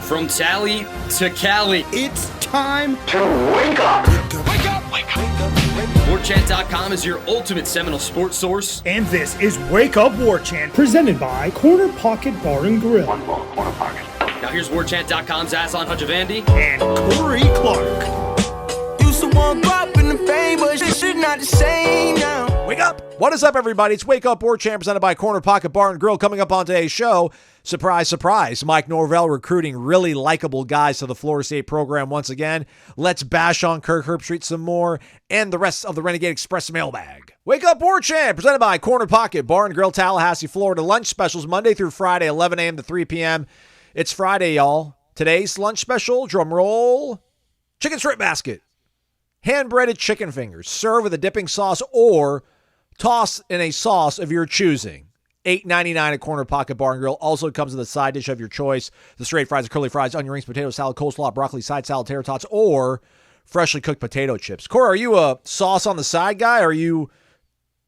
From Tally to Cali, It's time to wake up. Wake up! Wake up! Warchant.com is your ultimate Seminole sports source. And this is Wake Up Warchant, presented by Corner Pocket Bar and Grill. One more corner pocket. Now here's Warchant.com's Aslan Hajavandi. And Corey Clark. Used to want up in the fame, but shit not the same now. Wake up! What is up, everybody? It's Wake Up Warchant, presented by Corner Pocket Bar and Grill. Coming up on today's show, surprise, surprise, Mike Norvell recruiting really likable guys to the Florida State program once again. Let's bash on Kirk Herbstreit some more, and the rest of the Renegade Express mailbag. Wake Up Warchant, presented by Corner Pocket Bar and Grill, Tallahassee, Florida. Lunch specials Monday through Friday, 11 a.m. to 3 p.m. It's Friday, y'all. Today's lunch special, drum roll, chicken strip basket. Hand-breaded chicken fingers, served with a dipping sauce or toss in a sauce of your choosing. $8.99 at Corner Pocket Bar and Grill. Also comes with a side dish of your choice. The straight fries, the curly fries, onion rings, potato salad, coleslaw, broccoli, side salad, tater tots, or freshly cooked potato chips. Corey, are you a sauce on the side guy, or are you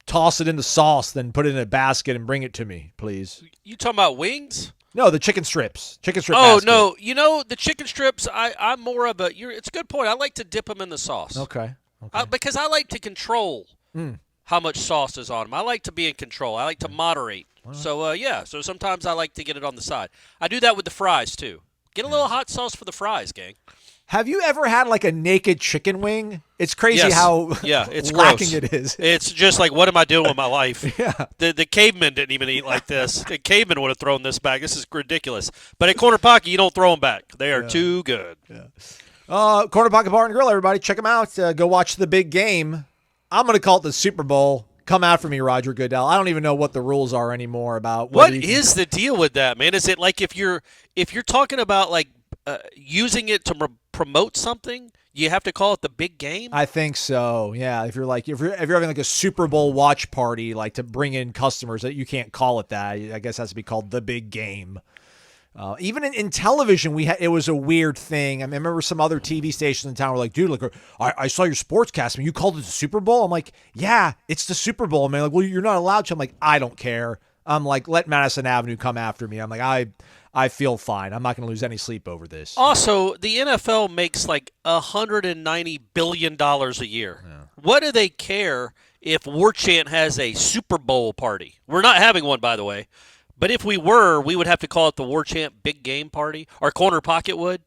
toss it in the sauce, then put it in a basket and bring it to me, please? You talking about wings? No, the chicken strips. Chicken strip Oh, basket. no. You know, the chicken strips, I'm more of a – it's a good point. I like to dip them in the sauce. Okay. Because I like to control how much sauce is on them. I like to be in control. I like to moderate. So, so sometimes I like to get it on the side. I do that with the fries, too. Get a little hot sauce for the fries, gang. Have you ever had like a naked chicken wing? It's crazy Yes. how it's lacking gross. it is. It's just like, what am I doing with my life? Yeah. The cavemen didn't even eat like this. The cavemen would have thrown this back. This is ridiculous. But at Corner Pocket, you don't throw them back. They are too good. Yeah. Corner Pocket Bar and Grill, everybody. Check them out. Go watch the big game. I'm going to call it the Super Bowl. Come after me, Roger Goodell. I don't even know what the rules are anymore about what is the deal with that, man? Is it like if you're talking about like using it to promote something, you have to call it the big game? I think so. Yeah, if you're having like a Super Bowl watch party, like to bring in customers, that you can't call it that. I guess it has to be called the big game. Even in television, it was a weird thing. I remember some other TV stations in town were like, dude, look, I saw your sportscast, man. You called it the Super Bowl? I'm like, yeah, it's the Super Bowl, man. Like, well, you're not allowed to. I'm like, I don't care. I'm like, let Madison Avenue come after me. I'm like, I feel fine. I'm not going to lose any sleep over this. Also, the NFL makes like $190 billion a year. Yeah. What do they care if Warchant has a Super Bowl party? We're not having one, by the way. But if we were, we would have to call it the Warchant Big Game Party. Our Corner Pocket would.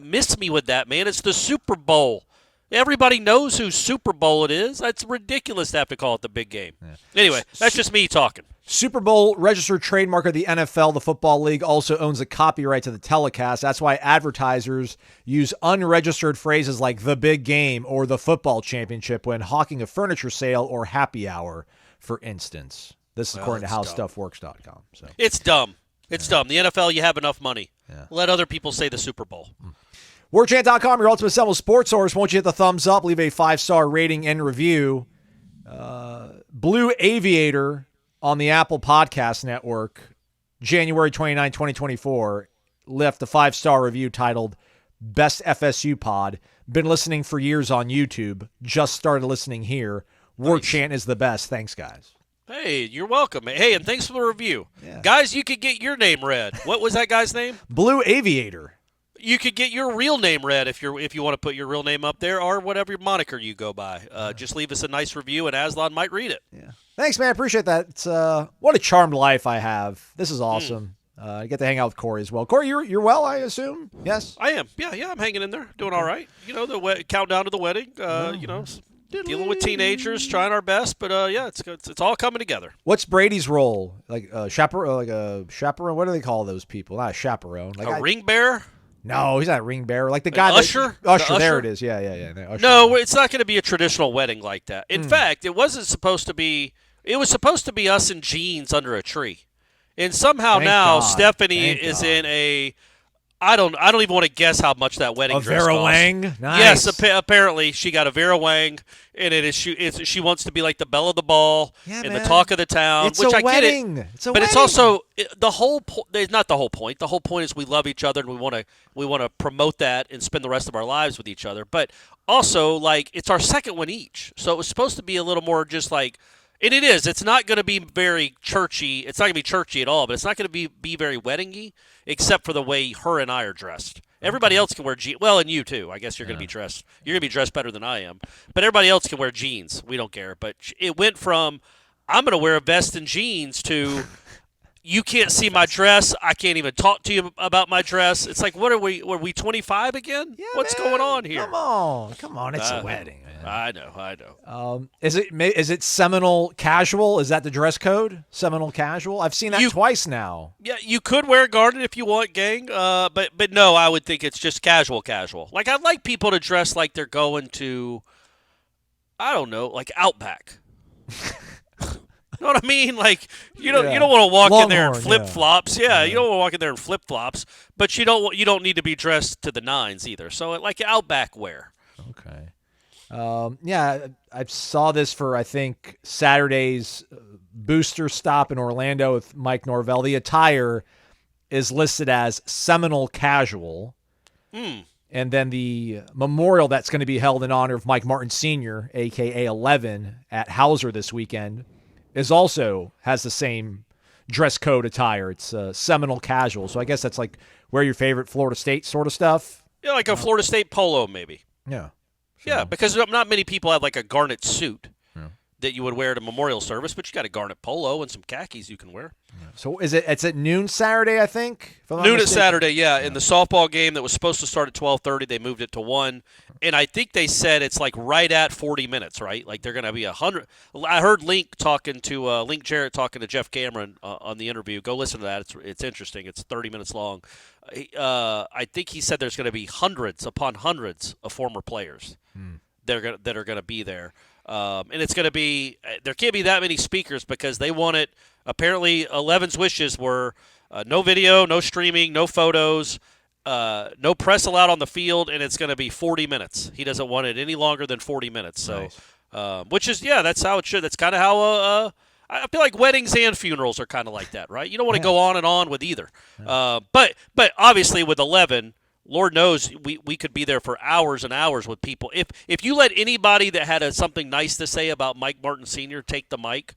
Miss me with that, man. It's the Super Bowl. Everybody knows whose Super Bowl it is. That's ridiculous to have to call it the big game. Yeah. Anyway, that's just me talking. Super Bowl registered trademark of the NFL, the Football League, also owns the copyright to the telecast. That's why advertisers use unregistered phrases like the big game or the football championship when hawking a furniture sale or happy hour, for instance. This is according to howstuffworks.com. So. It's dumb. It's dumb. The NFL, you have enough money. Yeah. Let other people say the Super Bowl. Warchant.com, your ultimate Seminole sports source. Won't you hit the thumbs up, leave a 5-star rating and review. Blue Aviator on the Apple Podcast Network, January 29, 2024, left a 5-star review titled Best FSU Pod. Been listening for years on YouTube. Just started listening here. Warchant is the best. Thanks, guys. Hey, you're welcome. Hey, and thanks for the review. Yeah. Guys, you could get your name read. What was that guy's name? Blue Aviator. You could get your real name read if you want to put your real name up there or whatever moniker you go by. Just leave us a nice review, and Aslan might read it. Yeah. Thanks, man. I appreciate that. It's what a charmed life I have. This is awesome. I get to hang out with Corey as well. Corey, you're well, I assume? Yes? I am. Yeah, I'm hanging in there, doing all right. You know, the countdown to the wedding, dealing with teenagers, trying our best, but it's all coming together. What's Brady's role? Like a chaperone? What do they call those people? Not a chaperone. Like a ring bearer? No, he's not a ring bearer. Like the guy usher? Usher, there it is. Yeah. No, it's not going to be a traditional wedding like that. In fact, it wasn't supposed to be. It was supposed to be us in jeans under a tree, and somehow Stephanie is in a. I don't even want to guess how much that wedding dress Vera cost. Wang? Nice. Yes, apparently she got a Vera Wang, and she wants to be like the belle of the ball and the talk of the town. It's which a I wedding. Get it, it's a but wedding. it's also the whole. It's not the whole point. The whole point is we love each other and we want to promote that and spend the rest of our lives with each other. But also, like, it's our second one each, so it was supposed to be a little more just like. And it is. It's not going to be very churchy. It's not going to be churchy at all, but it's not going to be very weddingy, except for the way her and I are dressed. Everybody else can wear jeans. Well, and you too. I guess you're going to be dressed. You're going to be dressed better than I am. But everybody else can wear jeans. We don't care. But it went from I'm going to wear a vest and jeans to you can't see my dress. I can't even talk to you about my dress. It's like, what are we? Were we 25 again? Yeah, What's man, going on here? Come on! It's a wedding, man. I know. Is it Seminole casual? Is that the dress code? Seminole casual? I've seen that twice now. Yeah, you could wear a garden if you want, gang. But no, I would think it's just casual. Like I'd like people to dress like they're going to, I don't know, like Outback. You know what I mean? Like you don't want to walk in there in flip flops. Yeah, you don't want to walk in there in flip flops. But you don't need to be dressed to the nines either. So like Outback wear. Okay. I saw this for I think Saturday's booster stop in Orlando with Mike Norvell. The attire is listed as Seminole casual. And then the memorial that's going to be held in honor of Mike Martin Sr., a.k.a. 11, at Hauser this weekend, has the same dress code attire. It's Seminole casual. So I guess that's like wear your favorite Florida State sort of stuff. Yeah, like a Florida State polo maybe. Yeah. Yeah, because not many people have like a garnet suit that you would wear at a memorial service, but you got a garnet polo and some khakis you can wear. Yeah. So it's at noon Saturday, I think? Noon at Saturday, yeah. In the softball game that was supposed to start at 12:30, they moved it to 1. And I think they said it's like right at 40 minutes, right? Like they're going to be 100. I heard Link Jarrett talking to Jeff Cameron on the interview. Go listen to that. It's interesting. It's 30 minutes long. I think he said there's going to be hundreds upon hundreds of former players that are going to be there. And it's going to be – there can't be that many speakers because they want it – apparently 11's wishes were no video, no streaming, no photos, no press allowed on the field, and it's going to be 40 minutes. He doesn't want it any longer than 40 minutes. So, nice. Which is – that's how it should – that's kind of how I feel like weddings and funerals are kind of like that, right? You don't want to go on and on with either. But obviously with 11 – Lord knows we could be there for hours and hours with people. If you let anybody that had something nice to say about Mike Martin Sr. take the mic,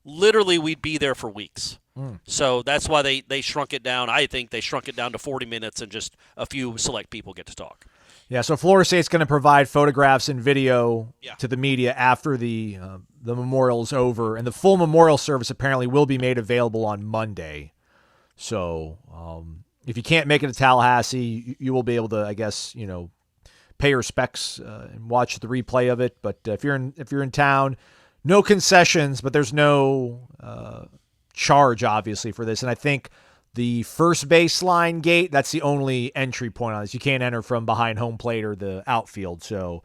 literally we'd be there for weeks. So that's why they shrunk it down. I think they shrunk it down to 40 minutes and just a few select people get to talk. Yeah, so Florida State's going to provide photographs and video to the media after the memorial is over. And the full memorial service apparently will be made available on Monday. So if you can't make it to Tallahassee, you will be able to, I guess, pay respects and watch the replay of it. But if you're in town, no concessions, but there's no charge, obviously, for this. And I think the first baseline gate, that's the only entry point on this. You can't enter from behind home plate or the outfield. So,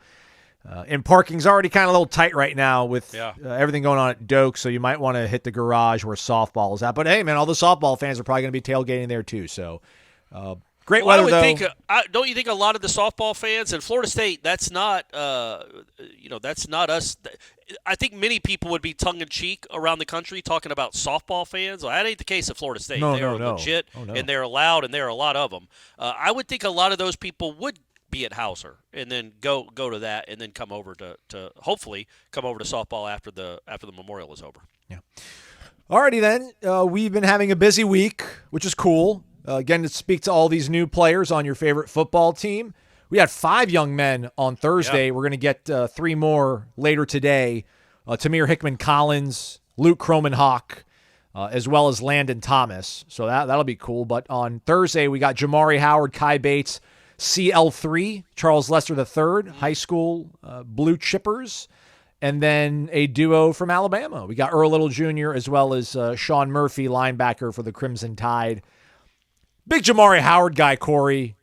and parking's already kind of a little tight right now with everything going on at Doak, so you might want to hit the garage where softball is at. But, hey, man, all the softball fans are probably going to be tailgating there too. So, great weather, though. Don't you think a lot of the softball fans in Florida State, that's not that's not us. I think many people would be tongue-in-cheek around the country talking about softball fans. Well, that ain't the case at Florida State. They are legit, and they're allowed, and there are a lot of them. I would think a lot of those people would be at Hauser and then go to that and then come over to hopefully come over to softball after the memorial is over. Yeah. Alrighty then. We've been having a busy week, which is cool. Again, to speak to all these new players on your favorite football team. We had 5 young men on Thursday. Yeah. We're going to get 3 more later today. Tamir Hickman-Collins, Luke Croman-Hawk, as well as Landon Thomas. So that'll be cool. But on Thursday, we got Jamari Howard, Kai Bates, CL3, Charles Lester III, high school Blue Chippers, and then a duo from Alabama. We got Earl Little Jr. as well as Sean Murphy, linebacker for the Crimson Tide. Big Jamari Howard guy, Corey.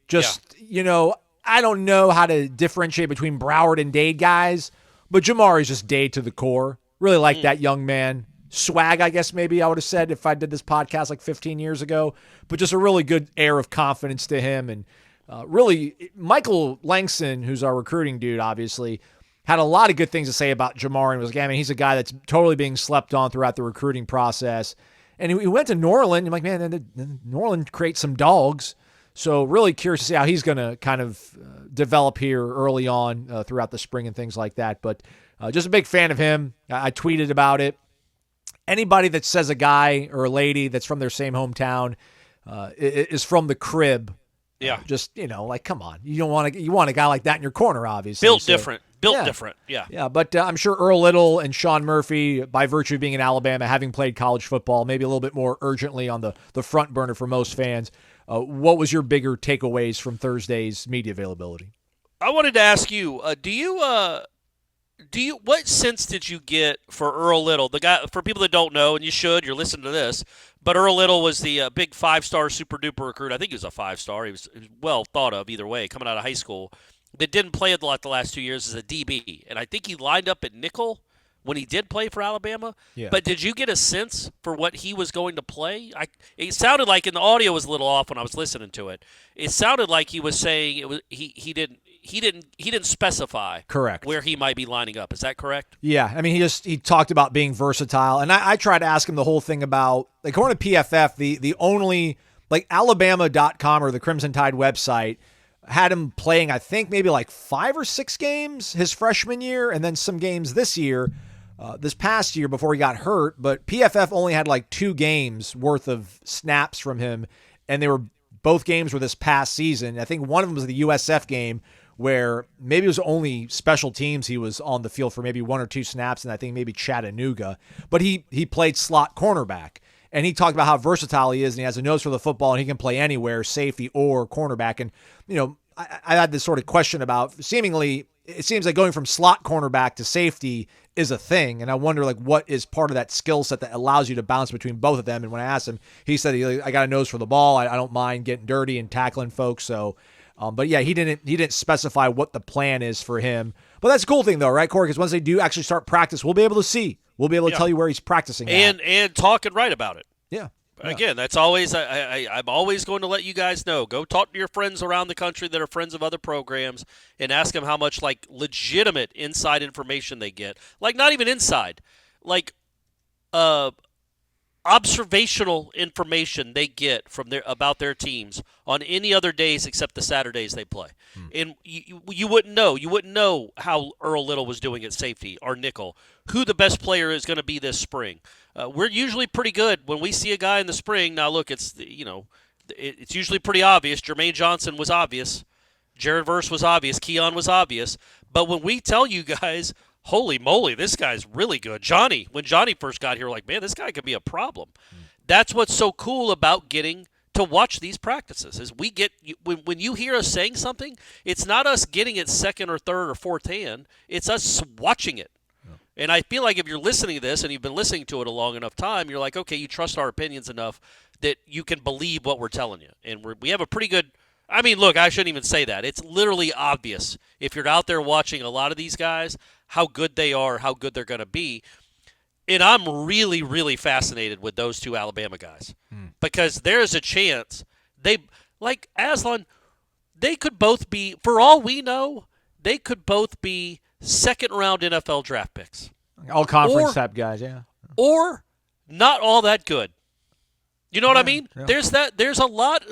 I don't know how to differentiate between Broward and Dade guys, but Jamari's just Dade to the core. Really like that young man. Swag, I guess maybe I would have said if I did this podcast like 15 years ago, but just a really good air of confidence to him. And really, Michael Langston, who's our recruiting dude, obviously, had a lot of good things to say about Jamari and was like, he's a guy that's totally being slept on throughout the recruiting process. And he went to Norland. I'm like, man, Norland creates some dogs. So really curious to see how he's going to kind of develop here early on throughout the spring and things like that. But just a big fan of him. I tweeted about it. anybody that says a guy or a lady that's from their same hometown is from the crib. Yeah. Just, like, come on. You want a guy like that in your corner, obviously. Built different. Yeah. Yeah, but I'm sure Earl Little and Sean Murphy, by virtue of being in Alabama, having played college football, maybe a little bit more urgently on the front burner for most fans. What was your bigger takeaways from Thursday's media availability? I wanted to ask you, what sense did you get for Earl Little? The guy, for people that don't know, and you should, you're listening to this, but Earl Little was the big 5-star super duper recruit. I think he was a 5-star. He was well thought of either way, coming out of high school. That didn't play a lot the last 2 years as a DB, and I think he lined up at nickel when he did play for Alabama. Yeah. But did you get a sense for what he was going to play? It sounded like, and the audio was a little off when I was listening to it. It sounded like he was saying it was he didn't specify correct where he might be lining up. Is that correct? Yeah, I mean he talked about being versatile, and I tried to ask him the whole thing about, like, according to PFF, the only, like, Alabama.com or the Crimson Tide website had him playing, I think, maybe like 5 or 6 games his freshman year, and then some games this year, this past year before he got hurt. But PFF only had like 2 games worth of snaps from him, and both games were this past season. I think one of them was the USF game where maybe it was only special teams he was on the field for maybe 1 or 2 snaps, and I think maybe Chattanooga. But he played slot cornerback. And he talked about how versatile he is, and he has a nose for the football, and he can play anywhere, safety or cornerback. And, I had this sort of question about, seemingly, it seems like going from slot cornerback to safety is a thing. And I wonder, like, what is part of that skill set that allows you to bounce between both of them. And when I asked him, he said, I got a nose for the ball. I don't mind getting dirty and tackling folks. So, but yeah, he didn't specify what the plan is for him. But that's a cool thing, though, right, Corey? Because once they do actually start practice, we'll be able to see. We'll be able to tell you where he's practicing at. And talk and write about it. Yeah. Again, that's always I'm always going to let you guys know. Go talk to your friends around the country that are friends of other programs and ask them how much, like, legitimate inside information they get. Like, not even inside. Like, observational information they get from about their teams on any other days except the Saturdays they play. And you wouldn't know. You wouldn't know how Earl Little was doing at safety or nickel, who the best player is going to be this spring. We're usually pretty good when we see a guy in the spring. Now, look, it's usually pretty obvious. Jermaine Johnson was obvious. Jared Verse was obvious. Keon was obvious. But when we tell you guys, holy moly, this guy's really good. When Johnny first got here, we're like, man, this guy could be a problem. That's what's so cool about getting to watch these practices is we get when you hear us saying something, it's not us getting it second or third or fourth hand. It's us watching it. And I feel like if you're listening to this and you've been listening to it a long enough time, you're like, okay, you trust our opinions enough that you can believe what we're telling you. And we have a pretty good – I mean, look, I shouldn't even say that. It's literally obvious if you're out there watching a lot of these guys, how good they are, how good they're going to be. And I'm really, really fascinated with those 2 Alabama guys because there's a chance like Aslan, they could both be – for all we know, they could both be – second-round NFL draft picks. All conference type guys, yeah. Or not all that good. You know what I mean? Yeah. There's a lot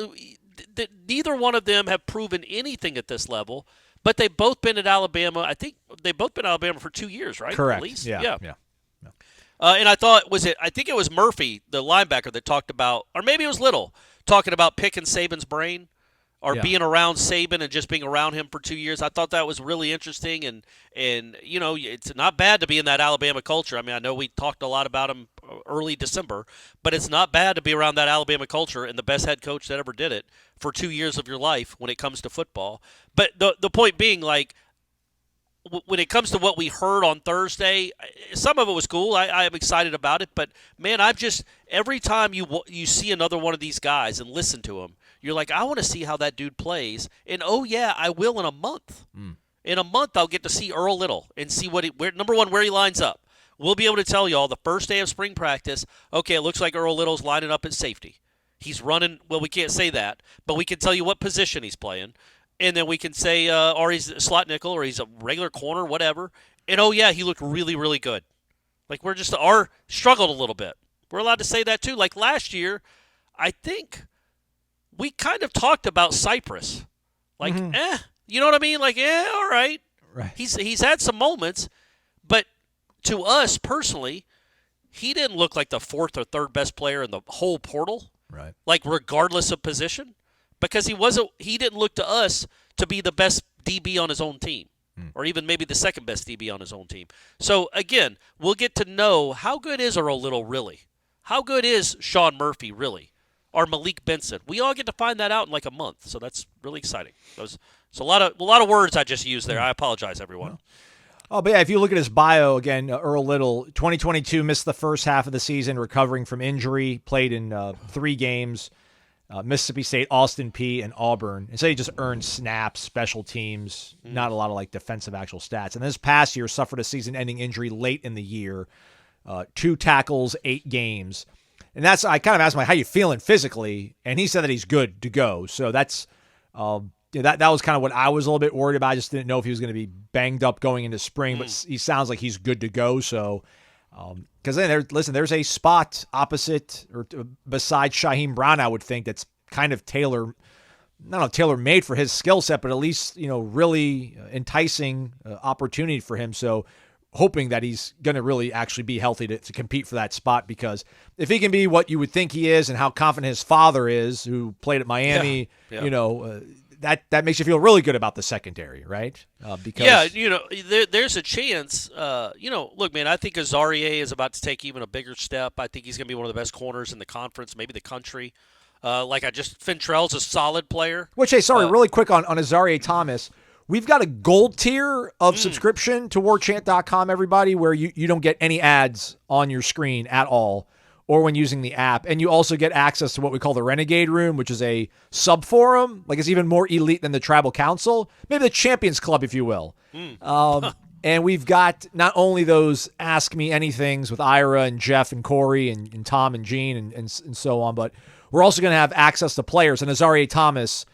that neither one of them have proven anything at this level, but they've both been at Alabama. I think they've both been at Alabama for 2 years, right? Correct. At least. Yeah. And I think it was Murphy, the linebacker, that talked about, or maybe it was Little, talking about picking Saban's brain. Or being around Saban and just being around him for 2 years. I thought that was really interesting. And it's not bad to be in that Alabama culture. I mean, I know we talked a lot about him early December, but it's not bad to be around that Alabama culture and the best head coach that ever did it for 2 years of your life when it comes to football. But the point being, like, when it comes to what we heard on Thursday, some of it was cool. I am excited about it. But, man, every time you see another one of these guys and listen to him, you're like, I want to see how that dude plays. And, oh, yeah, I will in a month. In a month, I'll get to see Earl Little and see number one, where he lines up. We'll be able to tell you all the first day of spring practice, okay, it looks like Earl Little's lining up at safety. He's running, well, we can't say that, but we can tell you what position he's playing. And then we can say, or he's a slot nickel, or he's a regular corner, whatever. And, oh, yeah, he looked really, really good. Like, we're just struggled a little bit. We're allowed to say that, too. Like, last year, I think we kind of talked about Cypress. Like, you know what I mean? Like, all right. Right. He's had some moments, but to us personally, he didn't look like the fourth or third best player in the whole portal. Right. Like regardless of position, because he didn't look to us to be the best DB on his own team, or even maybe the second best DB on his own team. So again, we'll get to know how good is Earl Little really, how good is Sean Murphy really, or Malik Benson. We all get to find that out in like a month, so that's really exciting. It's a lot of words I just used there. I apologize, everyone. Oh, but yeah, if you look at his bio again, Earl Little, 2022 missed the first half of the season, recovering from injury, played in 3 games, Mississippi State, Austin Peay, and Auburn. And so he just earned snaps, special teams, not a lot of like defensive actual stats. And this past year suffered a season-ending injury late in the year, 2 tackles, 8 games. And I kind of asked him, how you feeling physically? And he said that he's good to go. So that's that was kind of what I was a little bit worried about. I just didn't know if he was going to be banged up going into spring, but he sounds like he's good to go. So, because then there's a spot opposite or beside Shaheem Brown, I would think that's kind of tailor-made for his skill set, but at least really enticing opportunity for him. So, hoping that he's going to really actually be healthy to compete for that spot, because if he can be what you would think he is and how confident his father is, who played at Miami, that makes you feel really good about the secondary, right? Because there's a chance. Look, man, I think Azarie is about to take even a bigger step. I think he's going to be one of the best corners in the conference, maybe the country. Fintrell's a solid player. Really quick on Azarie Thomas. We've got a gold tier of subscription to warchant.com, everybody, where you don't get any ads on your screen at all or when using the app. And you also get access to what we call the Renegade Room, which is a sub-forum. Like, it's even more elite than the Tribal Council. Maybe the Champions Club, if you will. And we've got not only those Ask Me Anythings with Ira and Jeff and Corey and Tom and Gene and so on, but we're also going to have access to players. And Azarie Thomas,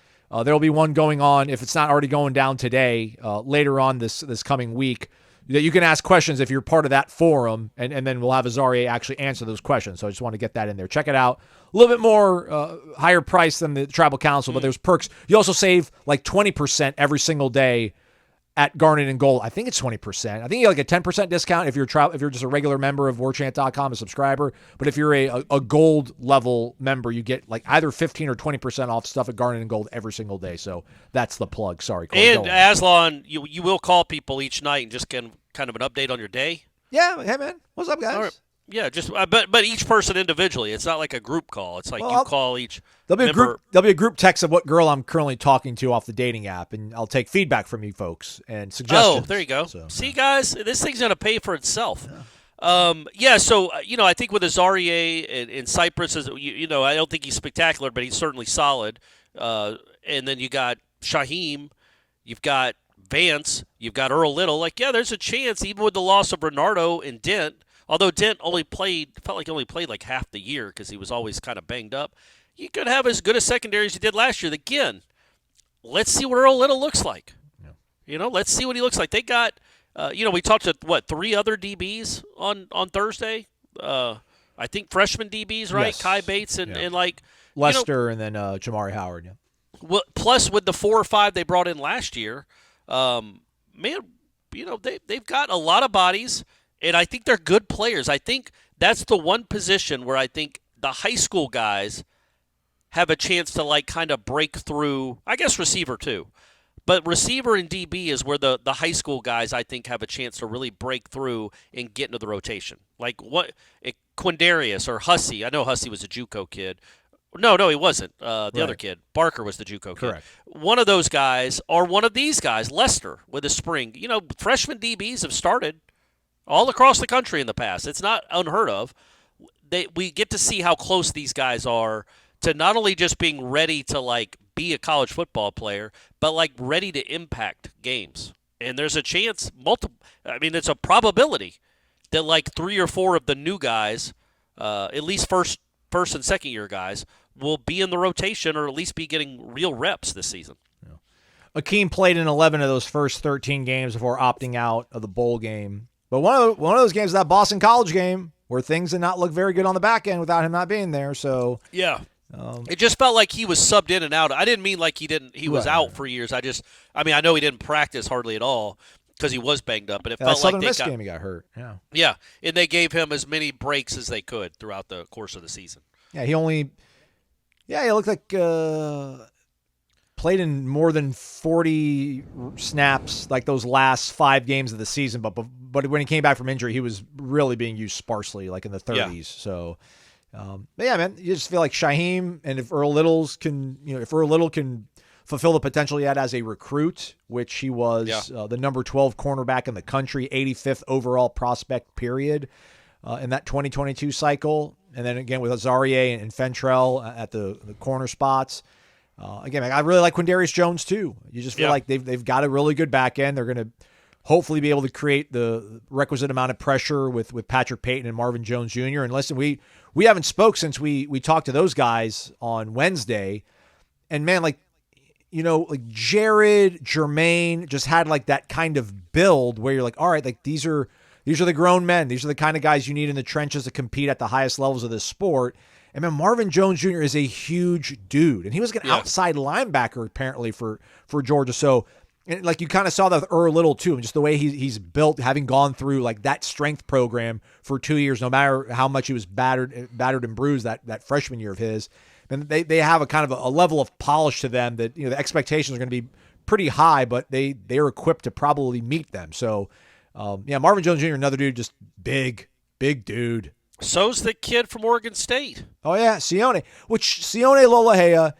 there will be one going on, if it's not already going down today, later on this coming week, that you can ask questions if you're part of that forum, and then we'll have Azarie actually answer those questions. So I just want to get that in there. Check it out. A little bit more higher price than the Tribal Council, but there's perks. You also save like 20% every single day at Garnet and Gold. I think it's 20%. I think you get like a 10% discount if you're just a regular member of warchant.com, a subscriber. But if you're a gold level member, you get like either 15 or 20% off stuff at Garnet and Gold every single day. So that's the plug. Sorry, Corey, and Aslan, you will call people each night and just get kind of an update on your day. Yeah, hey man, what's up, guys? All right. Yeah, just but each person individually. It's not like a group call. It's like you call each. There'll be a group text of what girl I'm currently talking to off the dating app, and I'll take feedback from you folks and suggestions. Oh, there you go. So, see, guys, this thing's gonna pay for itself. Yeah. So I think with Azarie and Cypress, I don't think he's spectacular, but he's certainly solid. And then you got Shaheem, you've got Vance, you've got Earl Little. There's a chance even with the loss of Bernardo and Dent. Although Dent only played like half the year because he was always kind of banged up, you could have as good a secondary as you did last year. Again, let's see what Earl Little looks like. Yeah. Let's see what he looks like. They got, we talked to 3 other DBs on Thursday. I think freshman DBs, right? Yes. Kai Bates and Lester and then Jamari Howard. Yeah. Well, plus with the 4 or 5 they brought in last year, they've got a lot of bodies. And I think they're good players. I think that's the one position where I think the high school guys have a chance to kind of break through. I guess receiver too. But receiver and DB is where the high school guys, I think, have a chance to really break through and get into the rotation. Like Quindarius or Hussey. I know Hussey was a JUCO kid. No, he wasn't. The other kid, Barker, was the JUCO kid. Correct. One of those guys or one of these guys, Lester, with a spring. Freshman DBs have started all across the country in the past. It's not unheard of. We get to see how close these guys are to not only just being ready to be a college football player, but ready to impact games. And there's a chance, it's a probability that 3 or 4 of the new guys, at least first and second year guys, will be in the rotation or at least be getting real reps this season. Akeem played in 11 of those first 13 games before opting out of the bowl game. But one of those games is that Boston College game where things did not look very good on the back end without him not being there. So yeah, it just felt like he was subbed in and out. I didn't mean he was out for years. I know he didn't practice hardly at all. because he was banged up, and it That felt like Southern they Miss got game he got hurt. Yeah. yeah, and they gave him as many breaks as they could throughout the course of the season. Yeah, he looked like played in more than 40 snaps like those last 5 games of the season, but when he came back from injury, he was really being used sparsely, like in the 30s. Yeah. So, but yeah, man, you just feel like Shaheem, and if Earl Little can fulfill the potential he had as a recruit, which he was the number 12 cornerback in the country, 85th overall prospect period in that 2022 cycle. And then again with Azarie and Fentrell at the corner spots. Again, I really like Quindarius Jones too. You just feel like they've got a really good back end. They're going to hopefully be able to create the requisite amount of pressure with Patrick Payton and Marvin Jones Jr. And listen, we haven't spoke since we talked to those guys on Wednesday. And man, like Jared, Jermaine just had like that kind of build where you're like, all right, like these are the grown men. These are the kind of guys you need in the trenches to compete at the highest levels of this sport. And man, Marvin Jones Jr. is a huge dude, and he was an outside linebacker apparently for Georgia. So, and like you kind of saw that with Earl Little too, and just the way he's built, having gone through like that strength program for 2 years, no matter how much he was battered and bruised that freshman year of his. And they have a kind of a level of polish to them that the expectations are going to be pretty high, but they're equipped to probably meet them. So. Marvin Jones Jr., another dude, just big dude. So's the kid from Oregon State. Oh, yeah, Sione Lolohea.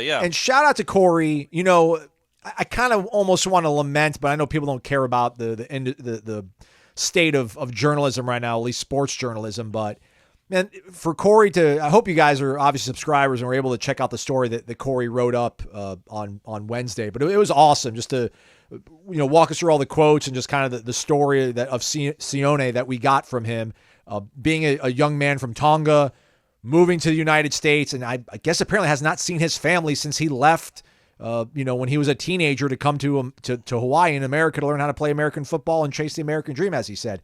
Yeah. And shout out to Corey. I kind of almost want to lament, but I know people don't care about the state of journalism right now, at least sports journalism. But, man, for Corey I hope you guys are obviously subscribers and were able to check out the story that Corey wrote up on Wednesday. But it was awesome just to walk us through all the quotes and just kind of the story of Sione that we got from him, being a young man from Tonga, moving to the United States, and I guess apparently has not seen his family since he left, when he was a teenager to come to Hawaii in America to learn how to play American football and chase the American dream, as he said.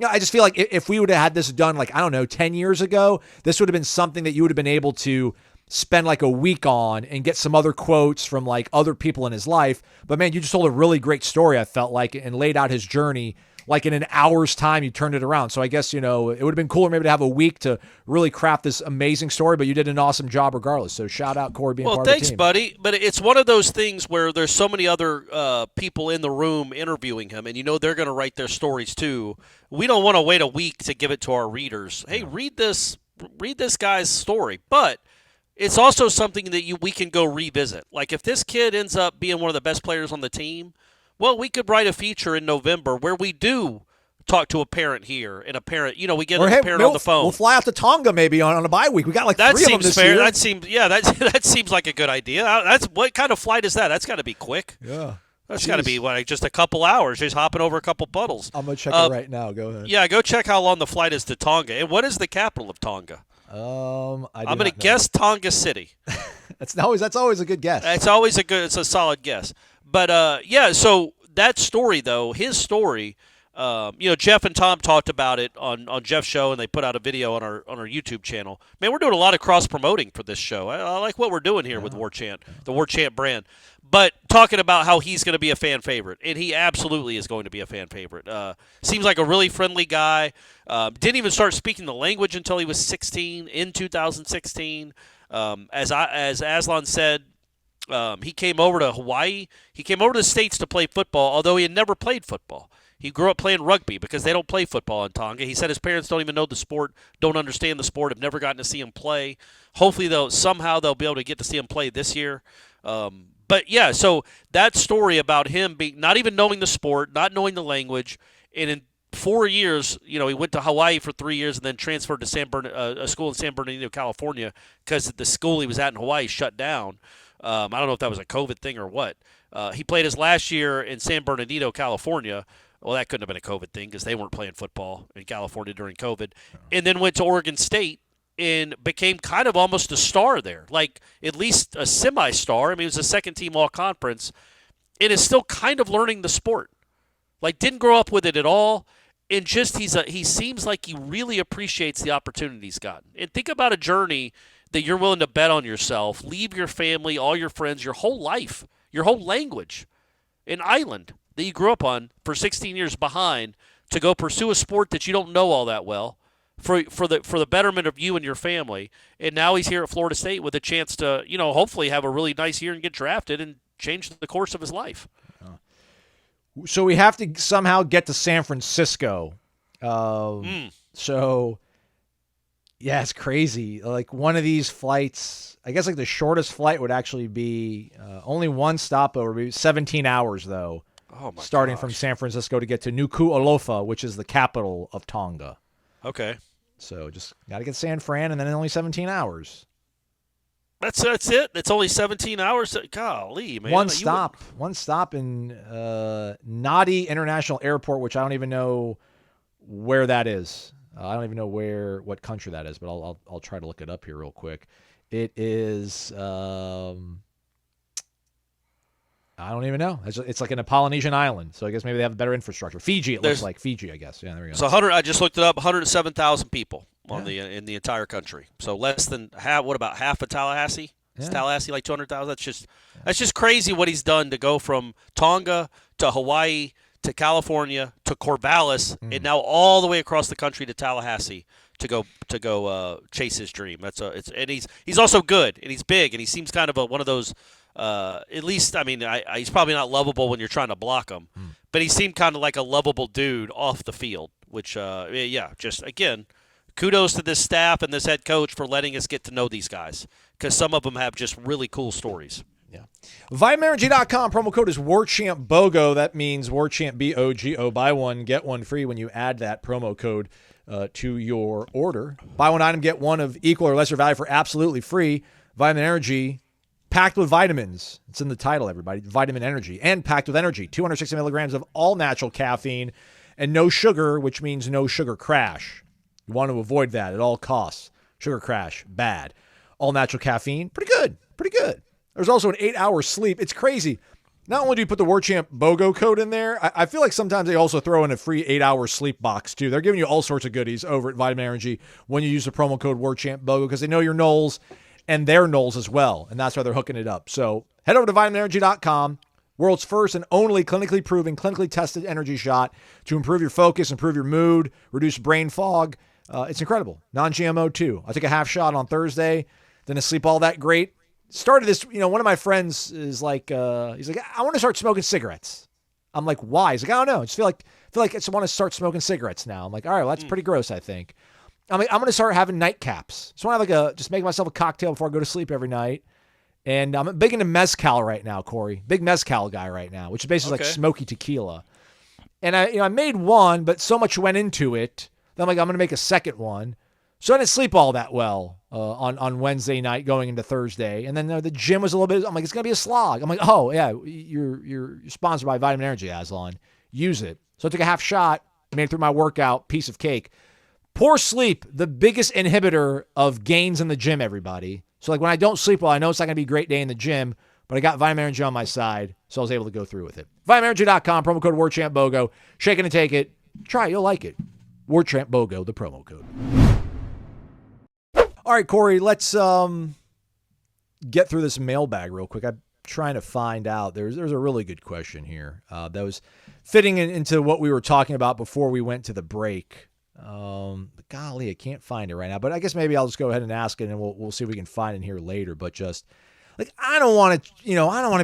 I just feel like if we would have had this done, 10 years ago, this would have been something that you would have been able to spend like a week on and get some other quotes from like other people in his life. But man, you just told a really great story, I felt like, and laid out his journey like in an hour's time. You turned it around. So I guess, it would have been cooler maybe to have a week to really craft this amazing story, but you did an awesome job regardless. So shout out Corey being part of the team. Well, thanks, buddy. But it's one of those things where there's so many other people in the room interviewing him, and they're going to write their stories too. We don't want to wait a week to give it to our readers. Hey, read this guy's story. But it's also something that we can go revisit. Like if this kid ends up being one of the best players on the team, well, we could write a feature in November where we do talk to a parent here and a parent. We get a parent on the phone. We'll fly out to Tonga maybe on a bye week. We got like that 3 of them this year. That seems that seems like a good idea. That's what kind of flight is that? That's got to be quick. Yeah. That's got to be just a couple hours, just hopping over a couple puddles. I'm going to check it right now. Go ahead. Yeah, go check how long the flight is to Tonga. And what is the capital of Tonga? I'm going to guess Tonga City. That's always a good guess. It's a solid guess. But so that story though, his story, Jeff and Tom talked about it on Jeff's show, and they put out a video on our YouTube channel. Man, we're doing a lot of cross promoting for this show. I like what we're doing here with Warchant, the Warchant brand. But talking about how he's going to be a fan favorite, and he absolutely is going to be a fan favorite. Seems like a really friendly guy. Didn't even start speaking the language until he was 16 in 2016. As Aslan said, he came over to Hawaii. He came over to the States to play football, although he had never played football. He grew up playing rugby because they don't play football in Tonga. He said his parents don't even know the sport, don't understand the sport, have never gotten to see him play. Hopefully, somehow they'll be able to get to see him play this year. But yeah, so that story about him not even knowing the sport, not knowing the language, and in 4 years, he went to Hawaii for 3 years and then transferred to a school in San Bernardino, California, because the school he was at in Hawaii shut down. I don't know if that was a COVID thing or what. He played his last year in San Bernardino, California. Well, that couldn't have been a COVID thing because they weren't playing football in California during COVID. And then went to Oregon State and became kind of almost a star there, like at least a semi-star. I mean, he was a second-team all-conference and is still kind of learning the sport. Like, didn't grow up with it at all, and just he seems like he really appreciates the opportunity he's gotten. And think about a journey that you're willing to bet on yourself, leave your family, all your friends, your whole life, your whole language, an island, that you grew up on for 16 years behind to go pursue a sport that you don't know all that well for the betterment of you and your family. And now he's here at Florida State with a chance to, hopefully have a really nice year and get drafted and change the course of his life. So we have to somehow get to San Francisco. So, yeah, it's crazy. Like one of these flights, I guess like the shortest flight would actually be only one stopover, maybe 17 hours though. Oh my starting gosh. from San Francisco to get to Nuku'alofa, which is the capital of Tonga. Okay. So just got to get San Fran, and then only 17 hours. That's it. It's only 17 hours. Golly, man. One stop in Nadi International Airport, which I don't even know where that is. I don't even know what country that is, but I'll try to look it up here real quick. It is. I don't even know. It's like in a Polynesian island, so I guess maybe they have better infrastructure. Fiji, looks like Fiji, I guess. Yeah, there we go. So I just looked it up. 107,000 people in the entire country. So less than half. What about half of Tallahassee? Is Tallahassee like 200,000? That's just crazy what he's done to go from Tonga to Hawaii to California to Corvallis and now all the way across the country to Tallahassee to go chase his dream. And he's also good and he's big and he seems kind of one of those. At least, I mean, he's probably not lovable when you're trying to block him, but he seemed kind of like a lovable dude off the field, which, just, again, kudos to this staff and this head coach for letting us get to know these guys because some of them have just really cool stories. Yeah. VitaminEnergy.com. Promo code is Warchant BOGO. That means Warchant, BOGO. Buy one, get one free when you add that promo code to your order. Buy one item, get one of equal or lesser value for absolutely free. Vitamin Energy. Packed with vitamins. It's in the title, everybody. Vitamin Energy. And packed with energy. 260 milligrams of all-natural caffeine and no sugar, which means no sugar crash. You want to avoid that at all costs. Sugar crash, bad. All-natural caffeine, pretty good. Pretty good. There's also an 8-hour sleep. It's crazy. Not only do you put the Warchant BOGO code in there, I feel like sometimes they also throw in a free 8-hour sleep box, too. They're giving you all sorts of goodies over at Vitamin Energy when you use the promo code Warchant BOGO because they know you're Noles and they're Noles as well, and that's why they're hooking it up. So head over to vitaminenergy.com, world's first and only clinically proven, clinically tested energy shot to improve your focus, improve your mood, reduce brain fog. It's incredible. Non-GMO, too. I took a half shot on Thursday, didn't sleep all that great. Started this, one of my friends is like, he's like, I want to start smoking cigarettes. I'm like, why? He's like, I don't know. I just feel like I just want to start smoking cigarettes now. I'm like, all right, well, that's pretty gross, I think. I'm like, I'm going to start having nightcaps. So I want to have just make myself a cocktail before I go to sleep every night. And I'm big into mezcal right now, Corey. Big mezcal guy right now, which is basically like smoky tequila. And I made one, but so much went into it that I'm like, I'm going to make a second one. So I didn't sleep all that well on Wednesday night going into Thursday. And then the gym was a little bit, I'm like, it's going to be a slog. I'm like, oh, yeah, you're sponsored by Vitamin Energy, Aslan. Use it. So I took a half shot, made it through my workout, piece of cake. Poor sleep, the biggest inhibitor of gains in the gym, everybody. So like when I don't sleep well, I know it's not going to be a great day in the gym, but I got Vitamin Energy on my side, so I was able to go through with it. VitaminEnergy.com, promo code Warchant BOGO. Shake it and take it. Try it, you'll like it. Warchant BOGO, the promo code. All right, Corey, let's get through this mailbag real quick. I'm trying to find out. There's a really good question here that was fitting into what we were talking about before we went to the break. But golly, I can't find it right now. But I guess maybe I'll just go ahead and ask it, and we'll see if we can find it here later. But just like I don't want to be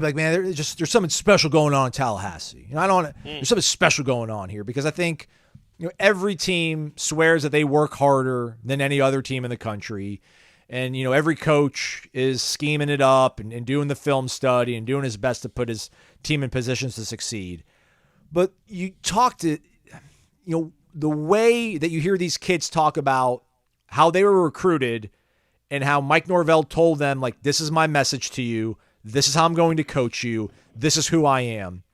like, man, there's something special going on in Tallahassee. I don't want to. There's something special going on here because I think every team swears that they work harder than any other team in the country, and every coach is scheming it up and doing the film study and doing his best to put his team in positions to succeed. But you talk to the way that you hear these kids talk about how they were recruited and how Mike Norvell told them, like, this is my message to you. This is how I'm going to coach you. This is who I am.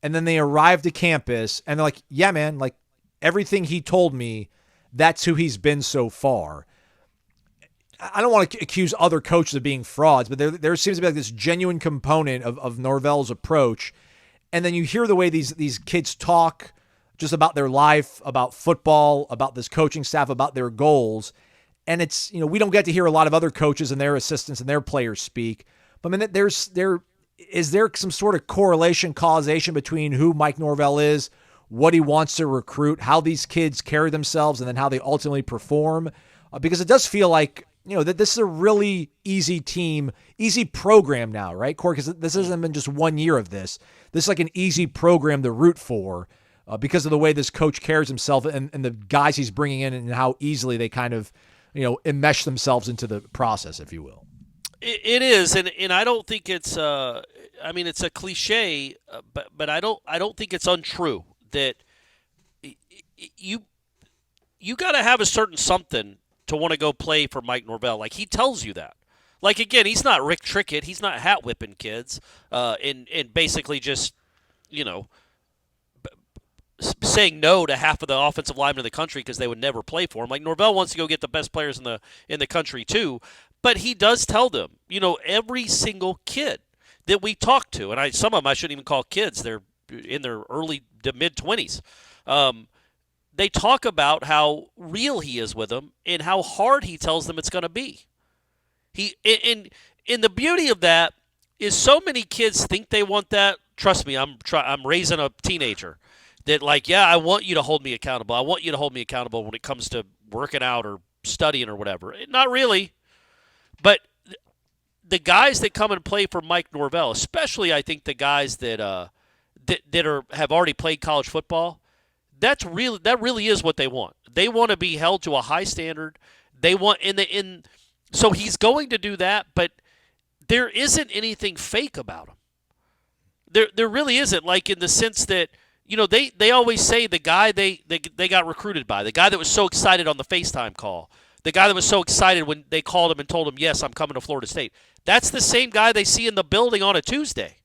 And then they arrive to campus and they're like, yeah, man, like everything he told me, that's who he's been so far. I don't want to accuse other coaches of being frauds, but there seems to be like this genuine component of Norvell's approach. And then you hear the way these kids talk just about their life, about football, about this coaching staff, about their goals. And it's, we don't get to hear a lot of other coaches and their assistants and their players speak. But I mean, is there some sort of correlation, causation between who Mike Norvell is, what he wants to recruit, how these kids carry themselves, and then how they ultimately perform? Because it does feel like, that this is a really easy team, easy program now, right, Corey? Because this hasn't been just 1 year of this. This is like an easy program to root for because of the way this coach carries himself and the guys he's bringing in and how easily they kind of, enmesh themselves into the process, if you will. It is, and I don't think it's. It's a cliche, but I don't think it's untrue that you got to have a certain something to want to go play for Mike Norvell. Like, he tells you that. Like, again, he's not Rick Trickett. He's not hat whipping kids, and basically just, saying no to half of the offensive linemen in the country because they would never play for him. Like, Norvell wants to go get the best players in the country too, but he does tell them, every single kid that we talk to, and some of them I shouldn't even call kids. They're in their early to mid-20s. They talk about how real he is with them and how hard he tells them it's going to be. And the beauty of that is so many kids think they want that. Trust me, I'm raising a teenager that, like, yeah, I want you to hold me accountable. I want you to hold me accountable when it comes to working out or studying or whatever. Not really. But the guys that come and play for Mike Norvell, especially I think the guys that have already played college football, that really is what they want. They want to be held to a high standard. They want so he's going to do that, but there isn't anything fake about him. There really isn't, like, in the sense that, they always say the guy they got recruited by, the guy that was so excited on the FaceTime call, the guy that was so excited when they called him and told him, yes, I'm coming to Florida State. That's the same guy they see in the building on a Tuesday.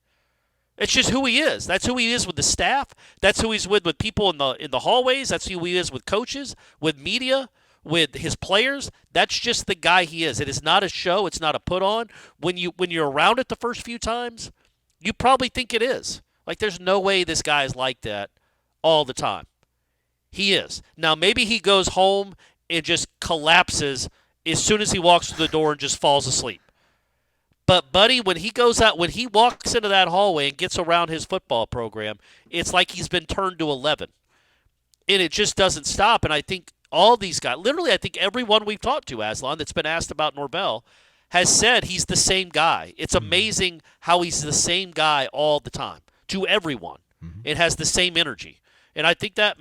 It's just who he is. That's who he is with the staff. That's who he's with people in the hallways. That's who he is with coaches, with media, with his players. That's just the guy he is. It is not a show. It's not a put on. When you're around it the first few times, you probably think it is. Like, there's no way this guy is like that all the time. He is. Now, maybe he goes home and just collapses as soon as he walks through the door and just falls asleep. But, buddy, when he goes out, when he walks into that hallway and gets around his football program, it's like he's been turned to 11. And it just doesn't stop. And I think all these guys, literally I think everyone we've talked to, Aslan, that's been asked about Norvell, has said he's the same guy. It's amazing how he's the same guy all the time to everyone. It has the same energy. And I think that,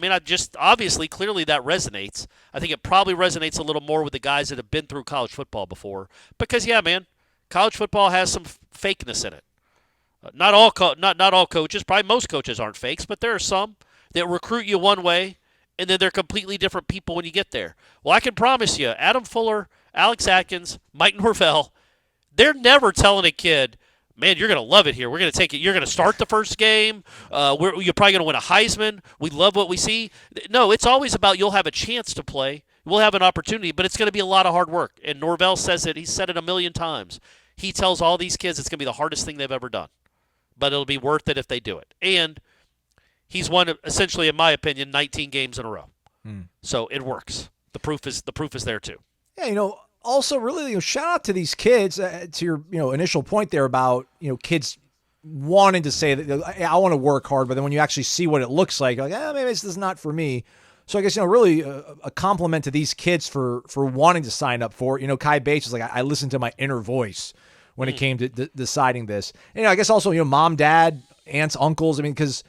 obviously, clearly that resonates. I think it probably resonates a little more with the guys that have been through college football before. Because, yeah, man, college football has some fakeness in it. Not all coaches, probably most coaches aren't fakes, but there are some that recruit you one way, and then they're completely different people when you get there. Well, I can promise you, Adam Fuller, Alex Atkins, Mike Norvell, they're never telling a kid, man, you're going to love it here. We're going to take it. You're going to start the first game. You're probably going to win a Heisman. We love what we see. No, it's always about you'll have a chance to play. We'll have an opportunity, but it's going to be a lot of hard work. And Norvell says it. He's said it a million times. He tells all these kids it's going to be the hardest thing they've ever done, but it'll be worth it if they do it. And he's won, essentially, in my opinion, 19 games in a row. So it works. The proof is there too. Yeah, also really, shout out to these kids. To your initial point there about kids wanting to say that I want to work hard, but then when you actually see what it looks like, you're like, maybe this is not for me. So I guess really a compliment to these kids for wanting to sign up for it. Kai Bates was like, I listened to my inner voice when it came to deciding this. And I guess also mom, dad, aunts, uncles. I mean, because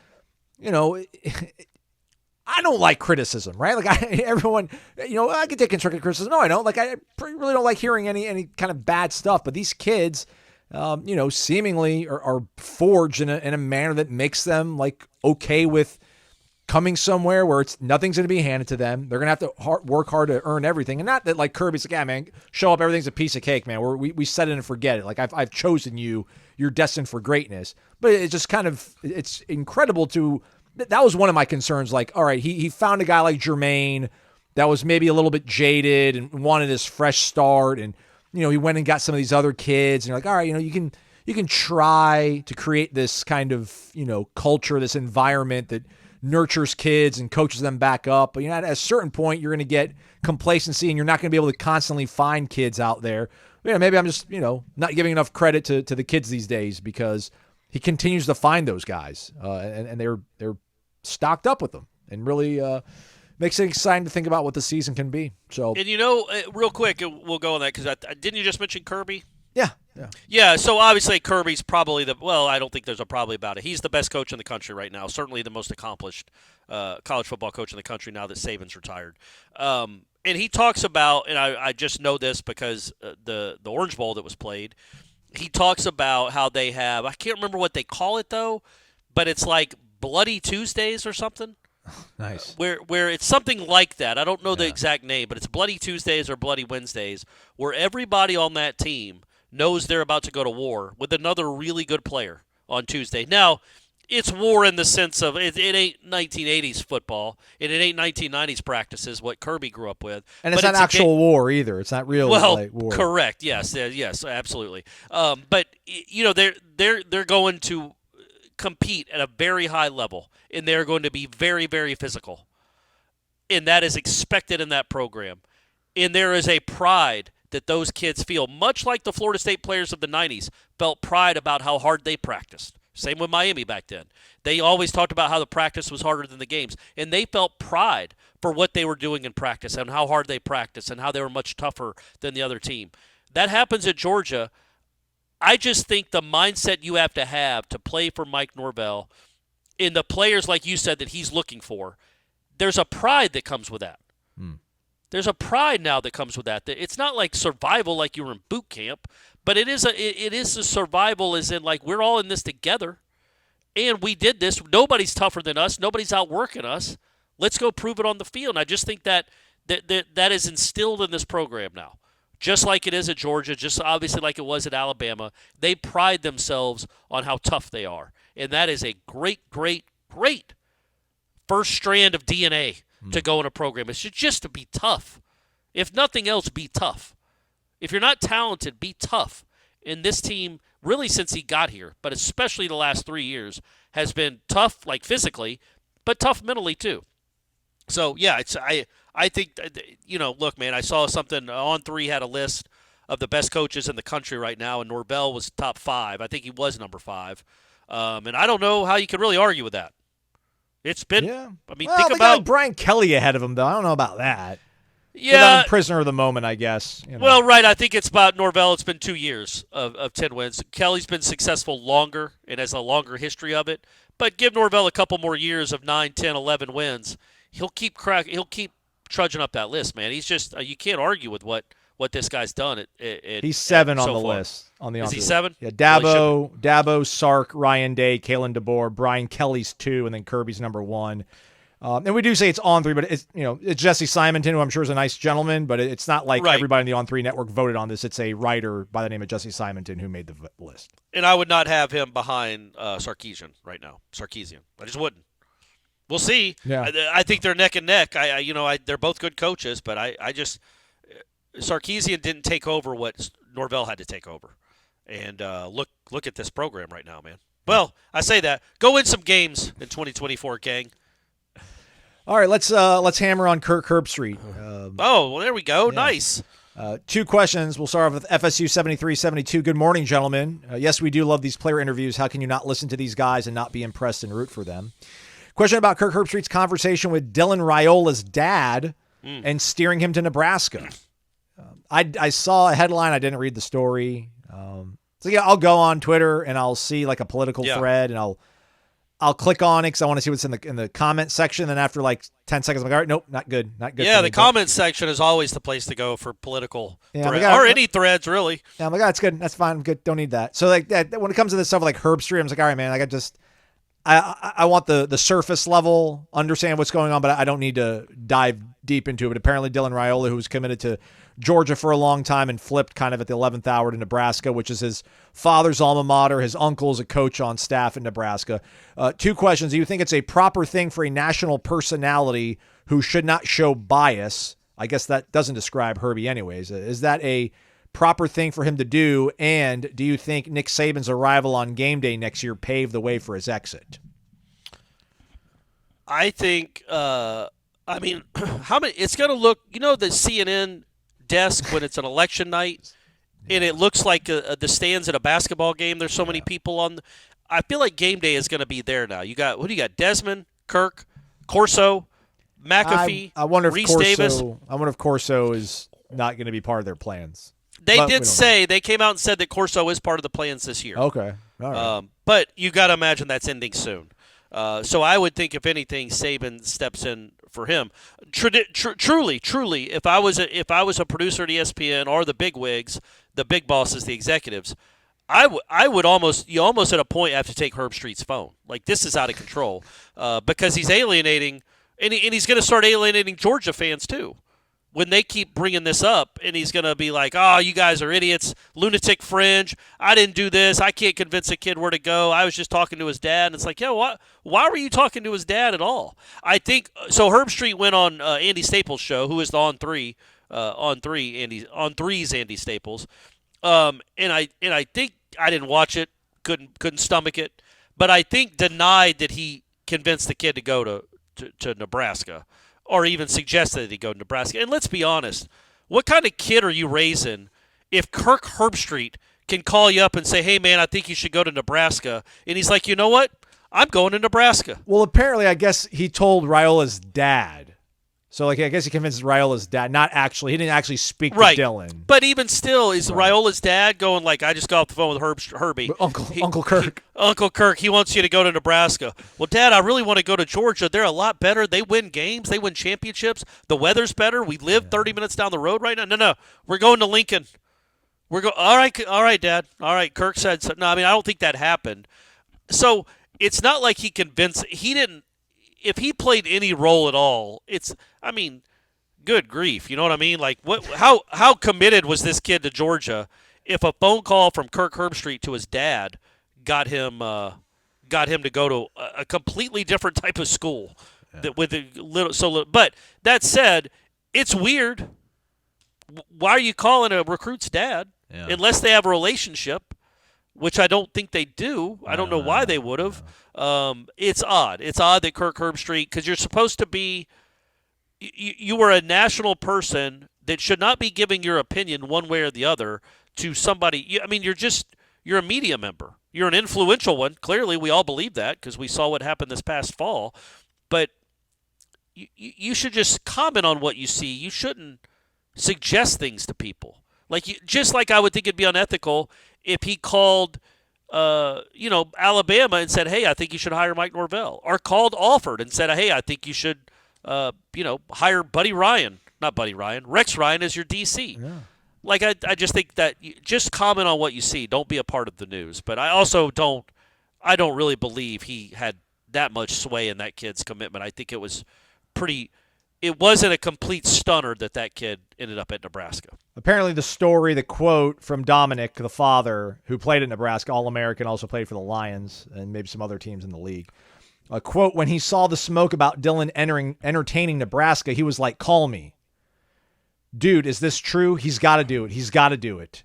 I don't like criticism, right? Like everyone, I can take constructive criticism. No, I don't. Like I really don't like hearing any kind of bad stuff. But these kids, seemingly are forged in a manner that makes them like okay with coming somewhere where nothing's going to be handed to them. They're going to have to work hard to earn everything. And not that like Kirby's like, yeah, man, show up. Everything's a piece of cake, man. We set it and forget it. Like I've chosen you. You're destined for greatness. But it's just it's incredible to. That was one of my concerns. Like, all right, he found a guy like Jermaine that was maybe a little bit jaded and wanted his fresh start. And, he went and got some of these other kids. And you're like, all right, you can try to create this kind of, culture, this environment that nurtures kids and coaches them back up. But, at a certain point, you're going to get complacency and you're not going to be able to constantly find kids out there. Maybe I'm just, not giving enough credit to the kids these days because he continues to find those guys, and they're stocked up with them, and really makes it exciting to think about what the season can be. So, And real quick, we'll go on that because didn't you just mention Kirby? yeah. Yeah, so obviously Kirby's probably I don't think there's a probably about it. He's the best coach in the country right now, certainly the most accomplished college football coach in the country now that Saban's retired. And he talks about, and I just know this because the Orange Bowl that was played, he talks about how they have, I can't remember what they call it though, but it's like Bloody Tuesdays or something. Nice. Where it's something like that. I don't know the exact name, but it's Bloody Tuesdays or Bloody Wednesdays, where everybody on that team knows they're about to go to war with another really good player on Tuesday. Now, it's war in the sense of it ain't 1980s football, and it ain't 1990s practices, what Kirby grew up with. And it's not actual war either. It's not real war. Correct. Yes, absolutely. But they're going to compete at a very high level, and they're going to be very, very physical. And that is expected in that program. And there is a pride that those kids feel, much like the Florida State players of the 90s felt pride about how hard they practiced. Same with Miami back then. They always talked about how the practice was harder than the games, and they felt pride for what they were doing in practice and how hard they practiced and how they were much tougher than the other team. That happens at Georgia. I just think the mindset you have to play for Mike Norvell in the players, like you said, that he's looking for, there's a pride that comes with that. There's a pride now that comes with that. It's not like survival like you were in boot camp, but it is a survival as in like we're all in this together, and we did this. Nobody's tougher than us. Nobody's outworking us. Let's go prove it on the field. And I just think that is instilled in this program now, just like it is at Georgia, just obviously like it was at Alabama. They pride themselves on how tough they are, and that is a great, great, great first strand of DNA to go in a program. It's just to be tough. If nothing else, be tough. If you're not talented, be tough. And this team, really since he got here, but especially the last 3 years, has been tough, like physically, but tough mentally too. So, yeah, I think, look, man, I saw something, On3 had a list of the best coaches in the country right now, and Norvell was top 5. I think he was number 5. And I don't know how you could really argue with that. It's been, I mean, think about got Brian Kelly ahead of him, though. I don't know about that. Yeah. Prisoner of the moment, I guess. Well, right. I think it's about Norvell. It's been 2 years of 10 wins. Kelly's been successful longer and has a longer history of it. But give Norvell a couple more years of 9, 10, 11 wins. He'll keep trudging up that list, man. He's just you can't argue with what this guy's done. He's 7 on so the far. list. Is he 7? Yeah, Dabo, Sark, Ryan Day, Kalen DeBoer, Brian Kelly's 2, and then Kirby's number 1. And we do say it's On3, but it's Jesse Simonton, who I'm sure is a nice gentleman, but it's not like everybody in the On3 network voted on this. It's a writer by the name of Jesse Simonton who made the list. And I would not have him behind Sarkisian right now. Sarkisian. I just wouldn't. We'll see. Yeah. I think they're neck and neck. They're both good coaches, but I just Sarkisian didn't take over what Norvell had to take over. And look at this program right now, man. Well, I say that. Go win some games in 2024, gang. All right, let's hammer on Kirk Herbstreit. Well, there we go. Yeah. Nice. 2 questions. We'll start off with FSU 7372. Good morning, gentlemen. Yes, we do love these player interviews. How can you not listen to these guys and not be impressed and root for them? Question about Kirk Herbstreit's conversation with Dylan Raiola's dad and steering him to Nebraska. I saw a headline. I didn't read the story. So yeah, I'll go on Twitter and I'll see like a political thread and I'll click on it because I want to see what's in the comment section. Then after like 10 seconds, I'm like, all right, nope, not good. Yeah, the comment section is always the place to go for political threads, or any threads, really. Yeah, I'm like, oh, it's good. That's fine. I'm good. Don't need that. So like that, when it comes to this stuff like Herbstreit, I'm like, all right, man, like I want the surface level, understand what's going on, but I don't need to dive deep into it. But apparently Dylan Raiola, who was committed to Georgia for a long time and flipped kind of at the 11th hour to Nebraska, which is his father's alma mater. His uncle is a coach on staff in Nebraska. 2 questions. Do you think it's a proper thing for a national personality who should not show bias? I guess that doesn't describe Herbie anyways. Is that a proper thing for him to do? And do you think Nick Saban's arrival on game day next year paved the way for his exit? I think, how many, it's going to look, the CNN desk when it's an election night and it looks like the stands at a basketball game. There's so many people on. I feel like game day is going to be there now. Who do you got? Desmond, Kirk, Corso, McAfee, I wonder if Reese Corso, Davis. I wonder if Corso is not going to be part of their plans. They But we did don't say they came out and said that Corso is part of the plans this year. Okay. All right. But you got to imagine that's ending soon. So I would think, if anything, Saban steps in for him. Truly, if I was a producer at ESPN or the big wigs, the big bosses, the executives, I would almost at a point have to take Herb Street's phone. Like, this is out of control because he's alienating, and he's going to start alienating Georgia fans too. When they keep bringing this up, and he's going to be like, oh, you guys are idiots, lunatic fringe, I didn't do this, I can't convince a kid where to go, I was just talking to his dad. And it's like, yeah, why were you talking to his dad at all? I think so. Herb Street went on Andy Staples' show, who is the on three's Andy Staples, and I think, I didn't watch it, couldn't stomach it, but I think denied that he convinced the kid to go to Nebraska, or even suggested that he go to Nebraska. And let's be honest, what kind of kid are you raising if Kirk Herbstreit can call you up and say, hey, man, I think you should go to Nebraska, and he's like, you know what? I'm going to Nebraska. Well, apparently, I guess he told Raiola's dad. So, like, I guess he convinced Raiola's dad. He didn't actually speak to Dylan. But even still, is Raiola's dad going like, I just got off the phone with Herbie. Uncle Kirk. Uncle Kirk, he wants you to go to Nebraska. Well, Dad, I really want to go to Georgia. They're a lot better. They win games. They win championships. The weather's better. We live 30 minutes down the road right now. No, we're going to Lincoln. All right, Dad. All right, Kirk said so. No, I mean, I don't think that happened. So it's not like he convinced – he didn't – if he played any role at all, good grief, you know what I mean? Like, how committed was this kid to Georgia if a phone call from Kirk Herbstreit to his dad got him to go to a completely different type of school? Yeah. But that said, it's weird. Why are you calling a recruit's dad unless they have a relationship? Which I don't think they do. I don't know why they would have. It's odd. It's odd that Kirk Herbstreit, because you're supposed to be – you were a national person that should not be giving your opinion one way or the other to somebody. You're a media member. You're an influential one. Clearly, we all believe that because we saw what happened this past fall. But you should just comment on what you see. You shouldn't suggest things to people. Just like I would think it'd be unethical if he called, Alabama and said, hey, I think you should hire Mike Norvell. Or called Alford and said, hey, I think you should, hire Rex Ryan as your DC. Yeah. I just think that just comment on what you see. Don't be a part of the news. But I also don't really believe he had that much sway in that kid's commitment. I think it was it wasn't a complete stunner that kid ended up at Nebraska. Apparently the quote from Dominic, the father, who played at Nebraska, All-American, also played for the Lions and maybe some other teams in the league. A quote, when he saw the smoke about Dylan entertaining Nebraska, he was like, call me. Dude, is this true? He's got to do it. He's got to do it.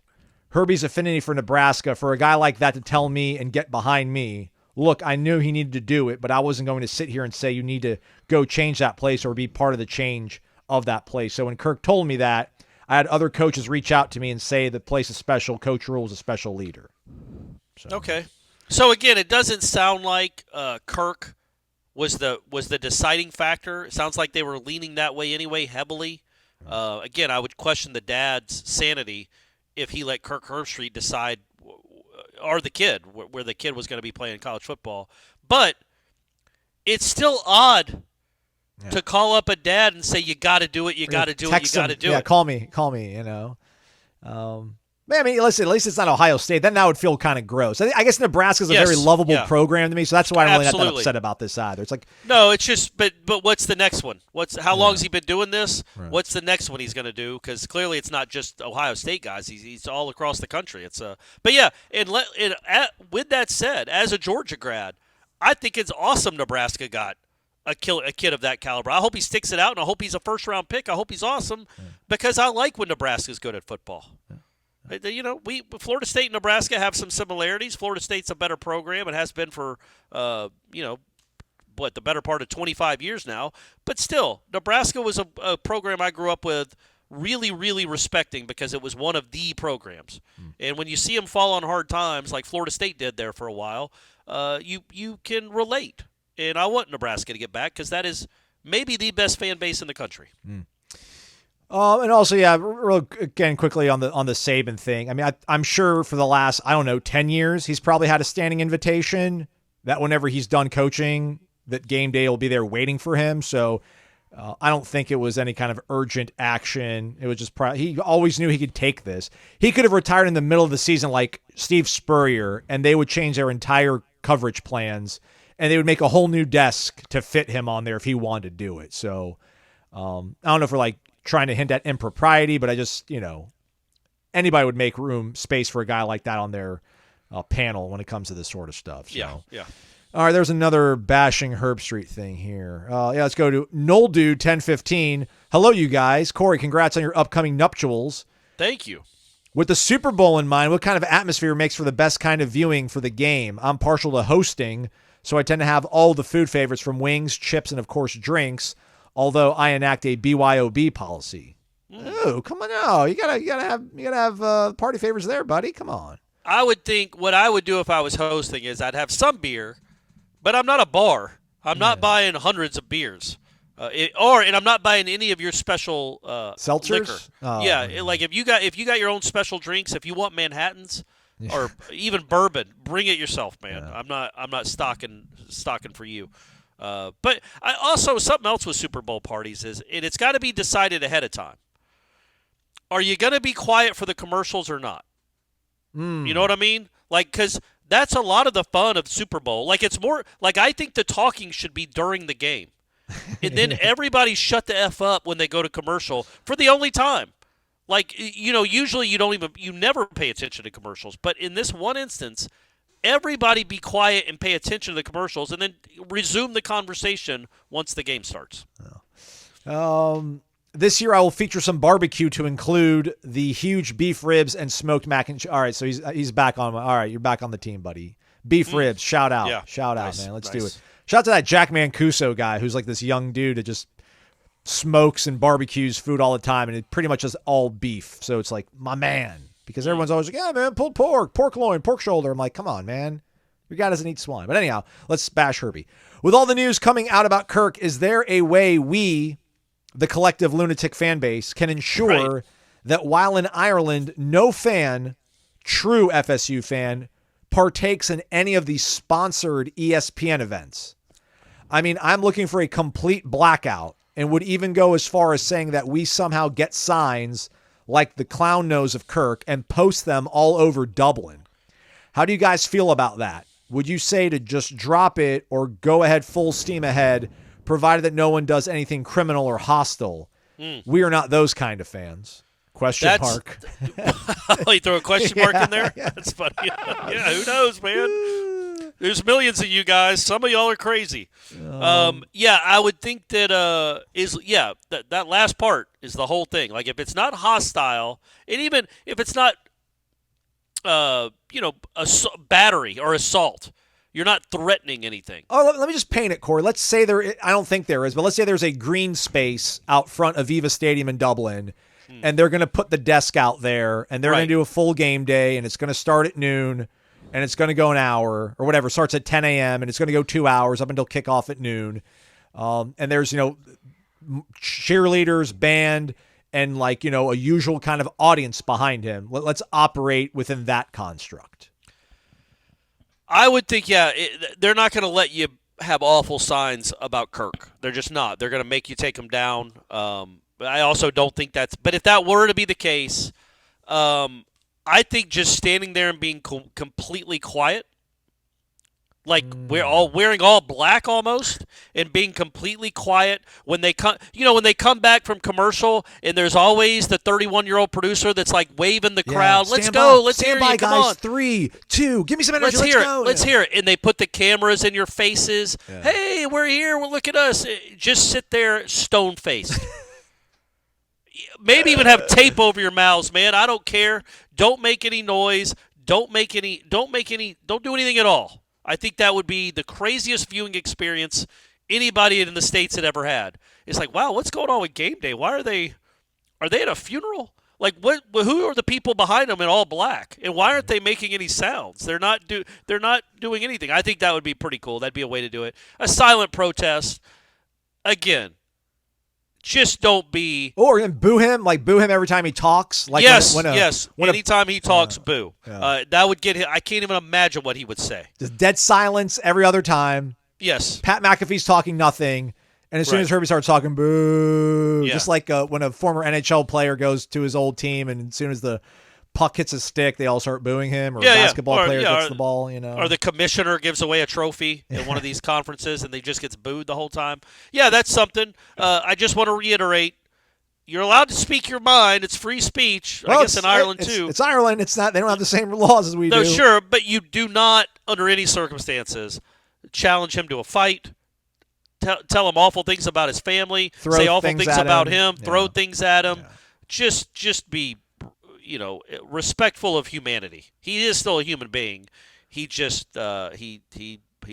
Herbie's affinity for Nebraska, for a guy like that to tell me and get behind me, look, I knew he needed to do it, but I wasn't going to sit here and say you need to go change that place or be part of the change of that place. So when Kirk told me that, I had other coaches reach out to me and say the place is special. Coach Rule is a special leader. Okay. So again, it doesn't sound like Kirk was the deciding factor. It sounds like they were leaning that way anyway, heavily. Again, I would question the dad's sanity if he let Kirk Herbstreit decide, or the kid, where the kid was going to be playing college football. But it's still odd to call up a dad and say, you got to do it, you got to do it, you got to do it. Yeah, call me, I mean, listen, at least it's not Ohio State. Then that would feel kind of gross. I guess Nebraska's a very lovable program to me, so that's why I'm really not that upset about this either. It's like, no, it's just, but what's the next one? How long has he been doing this? Right. What's the next one he's going to do? Because clearly it's not just Ohio State guys. He's all across the country. But yeah, with that said, as a Georgia grad, I think it's awesome Nebraska got a kid of that caliber. I hope he sticks it out, and I hope he's a first-round pick. I hope he's awesome because I like when Nebraska's good at football. Yeah. Florida State and Nebraska have some similarities. Florida State's a better program. It has been for, the better part of 25 years now. But still, Nebraska was a program I grew up with really, really respecting because it was one of the programs. And when you see them fall on hard times like Florida State did there for a while, you can relate. And I want Nebraska to get back because that is maybe the best fan base in the country. And also, yeah, real again quickly on the Saban thing. I mean, I'm sure for the last 10 years, he's probably had a standing invitation that whenever he's done coaching, that game day will be there waiting for him. So I don't think it was any kind of urgent action. It was just he always knew he could take this. He could have retired in the middle of the season like Steve Spurrier, and they would change their entire coverage plans, and they would make a whole new desk to fit him on there if he wanted to do it. So I don't know if we're trying to hint at impropriety, but I just, anybody would make space for a guy like that on their panel when it comes to this sort of stuff. So. Yeah. All right, there's another bashing Herb Street thing here. Let's go to Noldude 1015. Hello, you guys. Corey, congrats on your upcoming nuptials. Thank you. With the Super Bowl in mind, what kind of atmosphere makes for the best kind of viewing for the game? I'm partial to hosting, so I tend to have all the food favorites from wings, chips, and of course drinks. Although I enact a BYOB policy. Oh, come on now. You gotta have party favors there, buddy. Come on. I would think what I would do if I was hosting is I'd have some beer, but I'm not a bar. I'm not buying hundreds of beers. And I'm not buying any of your special seltzers. Liquor. If you got your own special drinks, if you want Manhattans or even bourbon, bring it yourself, man. Yeah. I'm not stocking for you. But I also, something else with Super Bowl parties is it's got to be decided ahead of time. Are you going to be quiet for the commercials or not? You know what I mean? Because that's a lot of the fun of Super Bowl. It's more I think the talking should be during the game. And then everybody shut the F up when they go to commercial for the only time. Usually you never pay attention to commercials. But in this one instance, everybody be quiet and pay attention to the commercials and then resume the conversation once the game starts. This year I will feature some barbecue to include the huge beef ribs and smoked mac and cheese. All right, so he's back on. All right, you're back on the team, buddy. Beef ribs, shout out. Yeah. Shout out, man. Let's do it. Shout out to that Jack Mancuso guy who's like this young dude that just smokes and barbecues food all the time, and it pretty much is all beef. So it's like, my man. Because everyone's always like, yeah, man, pulled pork loin, pork shoulder. I'm like, come on, man. Your guy doesn't eat swine. But anyhow, let's bash Herbie. With all the news coming out about Kirk, is there a way we, the collective lunatic fan base, can ensure that while in Ireland, no fan, true FSU fan, partakes in any of these sponsored ESPN events? I mean, I'm looking for a complete blackout and would even go as far as saying that we somehow get signs like the clown nose of Kirk and post them all over Dublin. How do you guys feel about that? Would you say to just drop it or go ahead full steam ahead, provided that no one does anything criminal or hostile? We are not those kind of fans. Question mark. You throw a question mark in there? That's funny. Yeah, who knows, man? There's millions of you guys. Some of y'all are crazy. I would think that that last part is the whole thing. If it's not hostile, and even if it's not battery or assault, you're not threatening anything. Oh, let me just paint it, Corey. Let's say I don't think there is, but let's say there's a green space out front of Viva Stadium in Dublin, and they're going to put the desk out there, and they're going to do a full game day, and it's going to start at noon, and it's going to go an hour, or whatever. It starts at 10 a.m., and it's going to go 2 hours up until kickoff at noon. And there's, cheerleaders, band, and a usual kind of audience behind him. Let's operate within that construct. I would think, they're not going to let you have awful signs about Kirk. They're just not. They're going to make you take him down. But I also don't think that's – but if that were to be the case, I think just standing there and being completely quiet, we're all wearing all black almost, and being completely quiet when they come. When they come back from commercial, and there's always the 31-year-old producer that's waving the crowd. Let's go. Let's hear you. Come on. 3, 2. Give me some energy. Let's hear it. Let's hear it. And they put the cameras in your faces. Yeah. Hey, we're here. Well, look at us. Just sit there stone-faced. Maybe even have tape over your mouths, man. I don't care. Don't make any noise. Don't do anything at all. I think that would be the craziest viewing experience anybody in the States had ever had. It's wow, what's going on with game day? Why are they at a funeral? Like, what? Who are the people behind them in all black, and why aren't they making any sounds? They're not doing anything. I think that would be pretty cool. That'd be a way to do it. A silent protest. Again, just don't be. Or boo him, boo him every time he talks. Like yes. When anytime he talks, boo. Yeah. That would get him. I can't even imagine what he would say. Just dead silence every other time. Yes. Pat McAfee's talking nothing. And as soon as Herbie starts talking, boo. Yeah. Just like when a former NHL player goes to his old team, and as soon as the puck hits his stick, they all start booing him, or a basketball player gets the ball, Or the commissioner gives away a trophy in one of these conferences, and they just gets booed the whole time. Yeah, that's something. I just want to reiterate, you're allowed to speak your mind. It's free speech, I guess, in Ireland, too. It's Ireland. It's not. They don't have the same laws as we do. No, sure, but you do not, under any circumstances, challenge him to a fight. Tell him awful things about his family. Say awful things about him. Throw things at him. Yeah. Just be, respectful of humanity. He is still a human being. He just he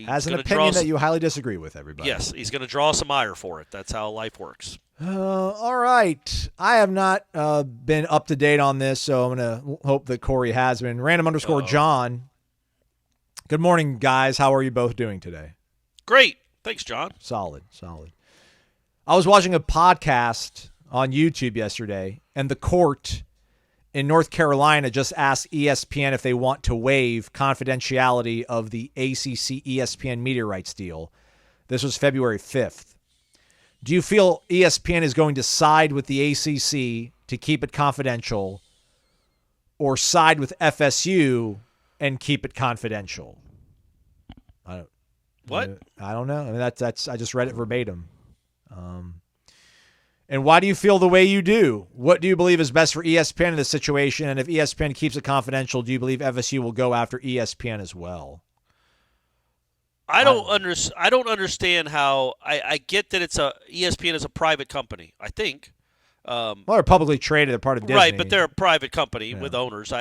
has an opinion that you highly disagree with. Everybody. Yes, he's going to draw some ire for it. That's how life works. All right. I have not been up to date on this, so I'm going to hope that Corey has been. Random_John. Good morning, guys. How are you both doing today? Great. Thanks, John. Solid. I was watching a podcast on YouTube yesterday, and the court in North Carolina just asked ESPN if they want to waive confidentiality of the ACC ESPN media rights deal. This was February 5th. Do you feel ESPN is going to side with the ACC to keep it confidential, or side with FSU and keep it confidential? What? I don't know. I mean, that's. I just read it verbatim. And why do you feel the way you do? What do you believe is best for ESPN in this situation? And if ESPN keeps it confidential, do you believe FSU will go after ESPN as well? I don't understand how. I get that ESPN is a private company. I think. Well, they're publicly traded. They're part of Disney. Right, but they're a private company with owners.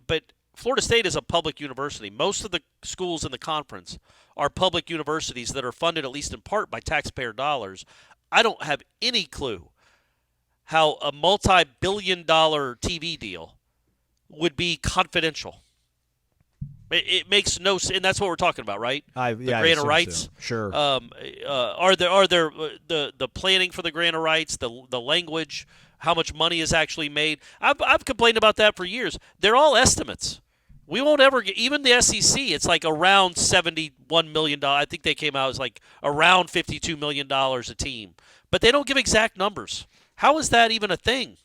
But Florida State is a public university. Most of the schools in the conference are public universities that are funded, at least in part, by taxpayer dollars. I don't have any clue how a multi-billion-dollar TV deal would be confidential. It makes no sense, and that's what we're talking about, right? The grant of rights. So. Sure. Are there the planning for the grant of rights, the language, how much money is actually made? I've complained about that for years. They're all estimates. We won't ever get, even the SEC, it's like around $71 million. I think they came out as like around $52 million a team. But they don't give exact numbers. How is that even a thing?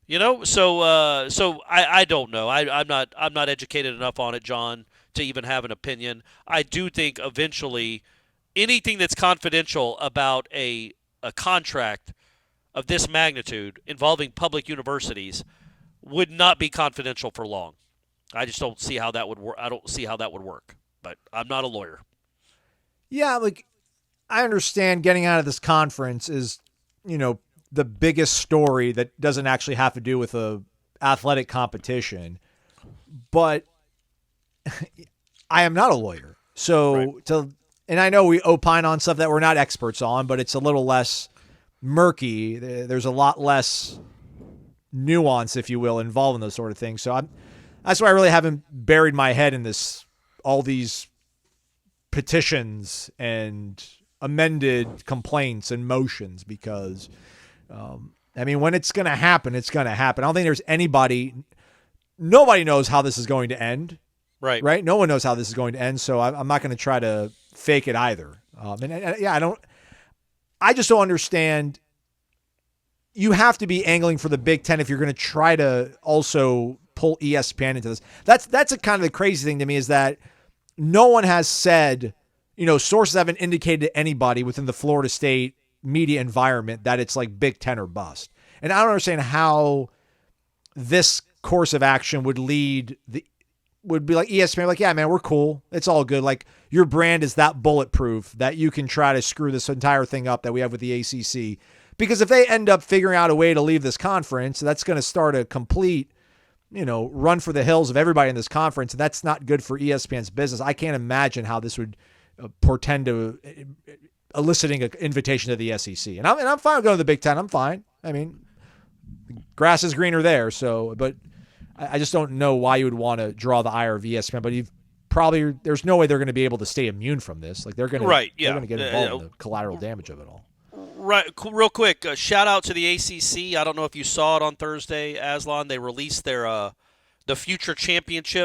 Yeah. So I don't know. I'm not educated enough on it, John, to even have an opinion. I do think eventually anything that's confidential about a contract of this magnitude involving public universities would not be confidential for long. I just don't see how that would work. I don't see how that would work, but I'm not a lawyer. Yeah, I understand getting out of this conference is, the biggest story that doesn't actually have to do with a athletic competition, but I am not a lawyer. So and I know we opine on stuff that we're not experts on, but it's a little less murky. There's a lot less nuance, if you will, involved in those sort of things. So that's why I really haven't buried my head in all these petitions and amended complaints and motions, because, when it's going to happen, it's going to happen. I don't think there's nobody knows how this is going to end. Right. No one knows how this is going to end. So I'm not going to try to fake it either. I just don't understand. You have to be angling for the Big Ten if you're going to try to also pull ESPN into this. That's a kind of the crazy thing to me, is that no one has said, sources haven't indicated to anybody within the Florida State media environment that it's like Big Ten or bust. And I don't understand how this course of action would be like ESPN, like, yeah, man, we're cool. It's all good. Like, your brand is that bulletproof that you can try to screw this entire thing up that we have with the ACC. Because if they end up figuring out a way to leave this conference, that's going to start a complete, run for the hills of everybody in this conference. And that's not good for ESPN's business. I can't imagine how this would portend to eliciting an invitation to the SEC. And I'm fine with going to the Big Ten. I'm fine. grass is greener there. So, but I just don't know why you would want to draw the ire of ESPN. But there's no way they're going to be able to stay immune from this. Like they're going to, they're going to get involved in the collateral damage of it all. Right, real quick, shout out to the ACC. I don't know if you saw it on Thursday, Aslan. They released their the future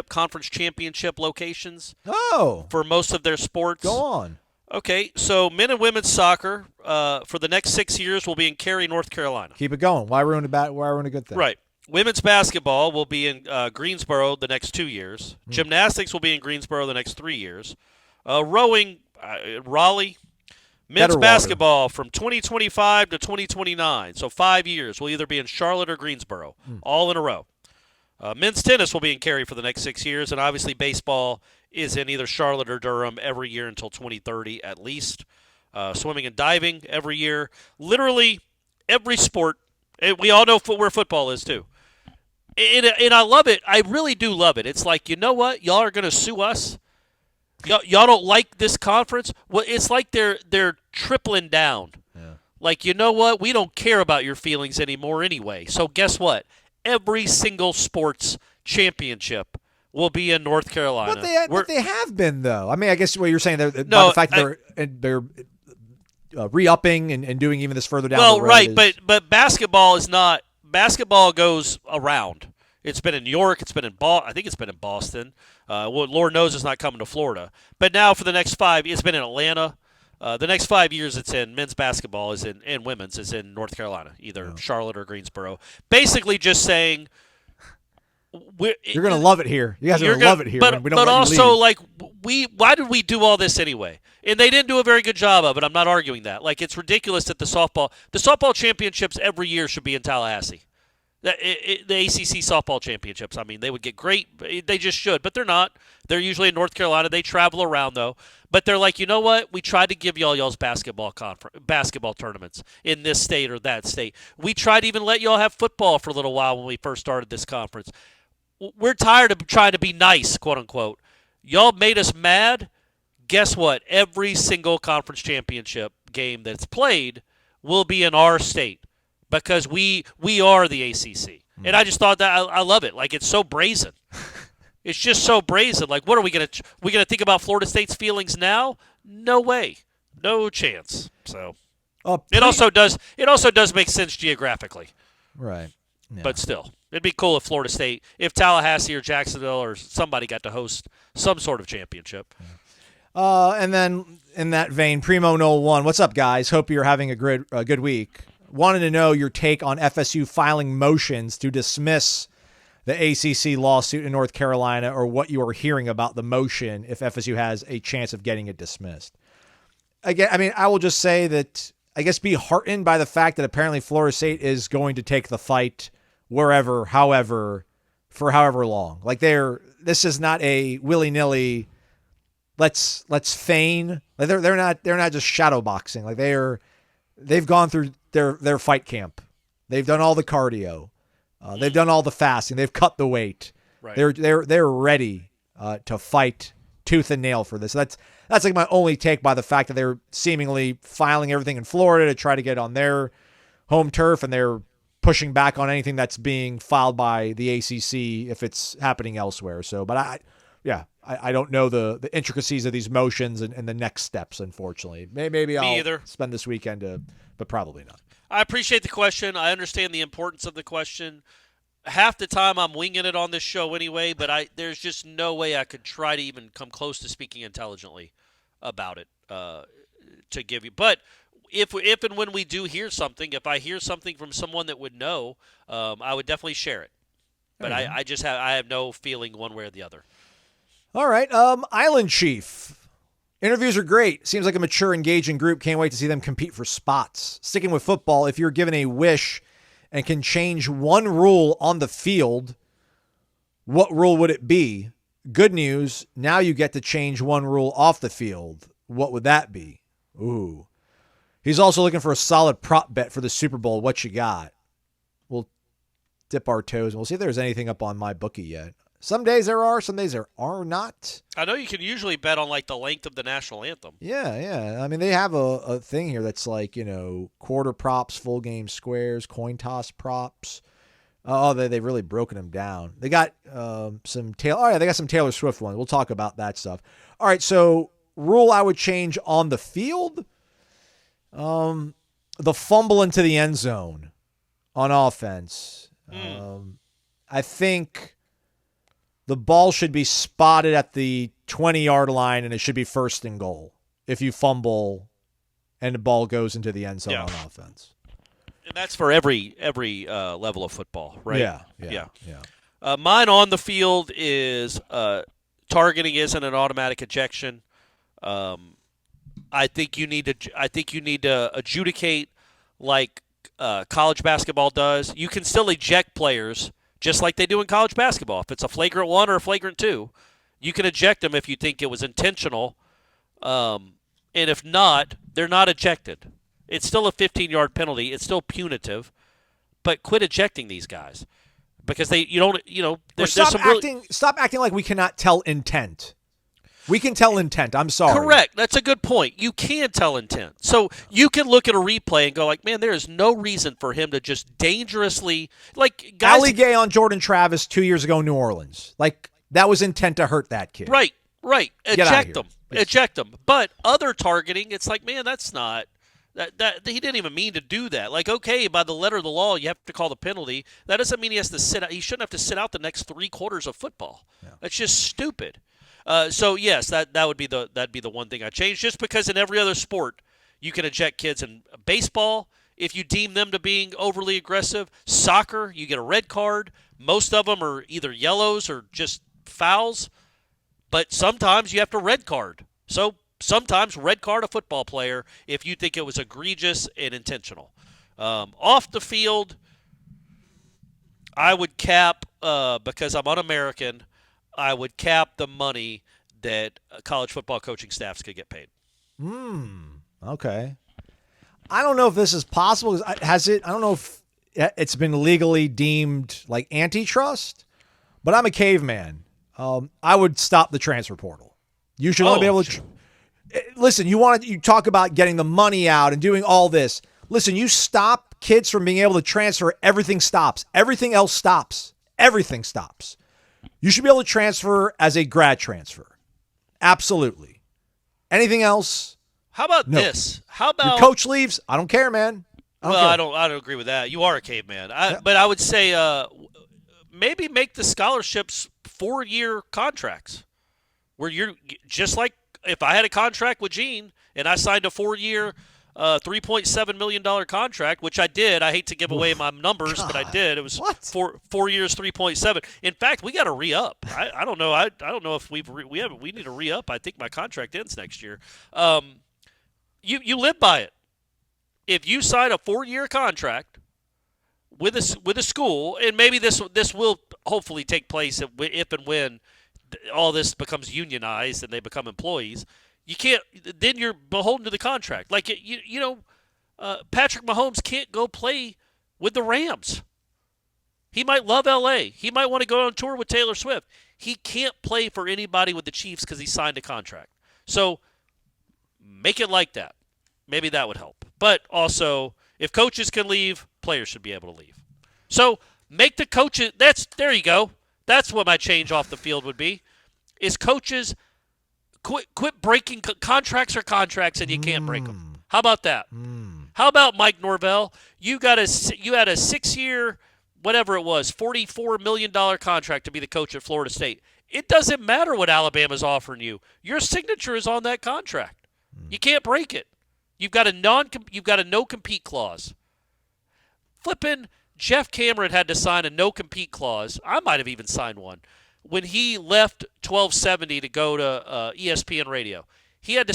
conference championship locations. For most of their sports. Go on. Okay, so men and women's soccer for the next 6 years will be in Cary, North Carolina. Keep it going. Why ruin a good thing? Right. Women's basketball will be in Greensboro the next 2 years. Gymnastics will be in Greensboro the next 3 years. Rowing, Raleigh. Men's basketball from 2025 to 2029, so 5 years, will either be in Charlotte or Greensboro, all in a row. Men's tennis will be in Cary for the next 6 years, and obviously baseball is in either Charlotte or Durham every year until 2030 at least. Swimming and diving every year. Literally every sport. And we all know where football is too. And I love it. I really do love it. It's like, you know what? Y'all are going to sue us? Y'all don't like this conference? Well, it's like they're tripling down. Yeah. Like, you know what? We don't care about your feelings anymore anyway. So guess what? Every single sports championship will be in North Carolina. But they have been, though. I mean, I guess what you're saying, by the fact that they're re-upping and doing even this further down the road. Well, right, but basketball is not – basketball goes around. It's been in New York. It's been in I think it's been in Boston. Lord knows it's not coming to Florida. But now for the next 5 years, it's been in Atlanta. The next 5 years it's in men's basketball and women's is in North Carolina, either Charlotte or Greensboro. Basically just saying you're going to love it here. You guys are going to love it here. But also, like, why did we do all this anyway? And they didn't do a very good job of it. I'm not arguing that. Like, it's ridiculous that the softball championships every year should be in Tallahassee. The ACC softball championships, I mean, they would get great. They just should, but they're not. They're usually in North Carolina. They travel around, though. But they're like, you know what? We tried to give y'all's basketball tournaments in this state or that state. We tried to even let y'all have football for a little while when we first started this conference. We're tired of trying to be nice, quote unquote. Y'all made us mad. Guess what? Every single conference championship game that's played will be in our state. Because we are the ACC. And I just thought that I love it. Like, it's so brazen. It's just so brazen. Like, what are we gonna think about Florida State's feelings now? No way. No chance. So it also does make sense geographically. Right. Yeah. But still, it'd be cool if Tallahassee or Jacksonville or somebody got to host some sort of championship. And then in that vein, Primo01, what's up, guys? Hope you're having a good week. Wanted to know your take on FSU filing motions to dismiss the ACC lawsuit in North Carolina, or what you are hearing about the motion if FSU has a chance of getting it dismissed. Again, I mean, I will just say that I guess be heartened by the fact that apparently Florida State is going to take the fight wherever, however, for however long. Like this is not a willy-nilly let's feign. Like they're not just shadow boxing. Like they've gone through their fight camp. They've done all the cardio. They've done all the fasting. They've cut the weight. Right. They're ready to fight tooth and nail for this. That's like my only take by the fact that they're seemingly filing everything in Florida to try to get on their home turf, and they're pushing back on anything that's being filed by the ACC if it's happening elsewhere. So, but I don't know the intricacies of these motions and the next steps, unfortunately. Maybe I'll spend this weekend but probably not. I appreciate the question. I understand the importance of the question. Half the time I'm winging it on this show anyway, but there's just no way I could try to even come close to speaking intelligently about it to give you. But if and when we do hear something, if I hear something from someone that would know, I would definitely share it. But I have no feeling one way or the other. All right. Island Chief. Interviews are great. Seems like a mature, engaging group. Can't wait to see them compete for spots. Sticking with football, if you're given a wish and can change one rule on the field, what rule would it be? Good news, now you get to change one rule off the field. What would that be? Ooh. He's also looking for a solid prop bet for the Super Bowl. What you got? We'll dip our toes, and we'll see if there's anything up on my bookie yet. Some days there are, some days there are not. I know you can usually bet on, like, the length of the national anthem. Yeah. I mean, they have a thing here that's like, quarter props, full game squares, coin toss props. Oh, they've really broken them down. They got some Taylor. Oh yeah, they got some Taylor Swift ones. We'll talk about that stuff. All right, so rule I would change on the field, the fumble into the end zone on offense. I think the ball should be spotted at the 20-yard line, and it should be first and goal if you fumble and the ball goes into the end zone on offense. And that's for every level of football, right? Yeah. Mine on the field is targeting isn't an automatic ejection. I think you need to adjudicate like college basketball does. You can still eject players just like they do in college basketball. If it's a flagrant 1 or a flagrant 2, you can eject them if you think it was intentional. And if not, they're not ejected. It's still a 15-yard penalty. It's still punitive, but quit ejecting these guys because Stop acting like we cannot tell intent. We can tell intent. I'm sorry. Correct. That's a good point. You can tell intent. So you can look at a replay and go like, man, there is no reason for him to just dangerously guys. Alley Gay on Jordan Travis 2 years ago in New Orleans. That was intent to hurt that kid. Right. Eject them. Yes. Eject them. But other targeting, it's like, man, that's not. That he didn't even mean to do that. Okay, by the letter of the law, you have to call the penalty. That doesn't mean he has to sit out. He shouldn't have to sit out the next 3 quarters of football. Yeah. That's just stupid. So yes, that'd be the one thing I changed. Just because in every other sport you can eject kids. In baseball, if you deem them to being overly aggressive, soccer you get a red card. Most of them are either yellows or just fouls. But sometimes you have to red card. So. Sometimes red card a football player if you think it was egregious and intentional. Off the field, I would cap, because I'm un-American, I would cap the money that college football coaching staffs could get paid. Okay. I don't know if this is possible. Has it? I don't know if it's been legally deemed like antitrust, but I'm a caveman. I would stop the transfer portal. You should only be able to. Listen, you talk about getting the money out and doing all this. Listen, you stop kids from being able to transfer, everything stops. Everything else stops. Everything stops. You should be able to transfer as a grad transfer. Absolutely. Anything else? How about this? How about your coach leaves? I don't care, man. I don't agree with that. You are a caveman. But I would say maybe make the scholarships 4-year contracts where you're just like if I had a contract with Gene and I signed a 4-year, $3.7 million contract, which I did. I hate to give away my numbers, but I did. It was 4 years, 3.7. In fact, we got to re-up. I don't know. I don't know if we need to re-up. I think my contract ends next year. You live by it. If you sign a 4-year contract with a school, and maybe this will hopefully take place if and when all this becomes unionized and they become employees, you can't. Then you're beholden to the contract. Patrick Mahomes can't go play with the Rams. He might love L.A. He might want to go on tour with Taylor Swift. He can't play for anybody with the Chiefs because he signed a contract. So make it like that. Maybe that would help. But also, if coaches can leave, players should be able to leave. So make the coaches. There you go. That's what my change off the field would be, is coaches quit breaking contracts and you can't break them. How about that? How about Mike Norvell? You had a 6-year, whatever it was, $44 million contract to be the coach at Florida State. It doesn't matter what Alabama's offering you. Your signature is on that contract. You can't break it. You've got a no-compete clause. Flippin' Jeff Cameron had to sign a no-compete clause. I might have even signed one when he left 1270 to go to ESPN Radio. He had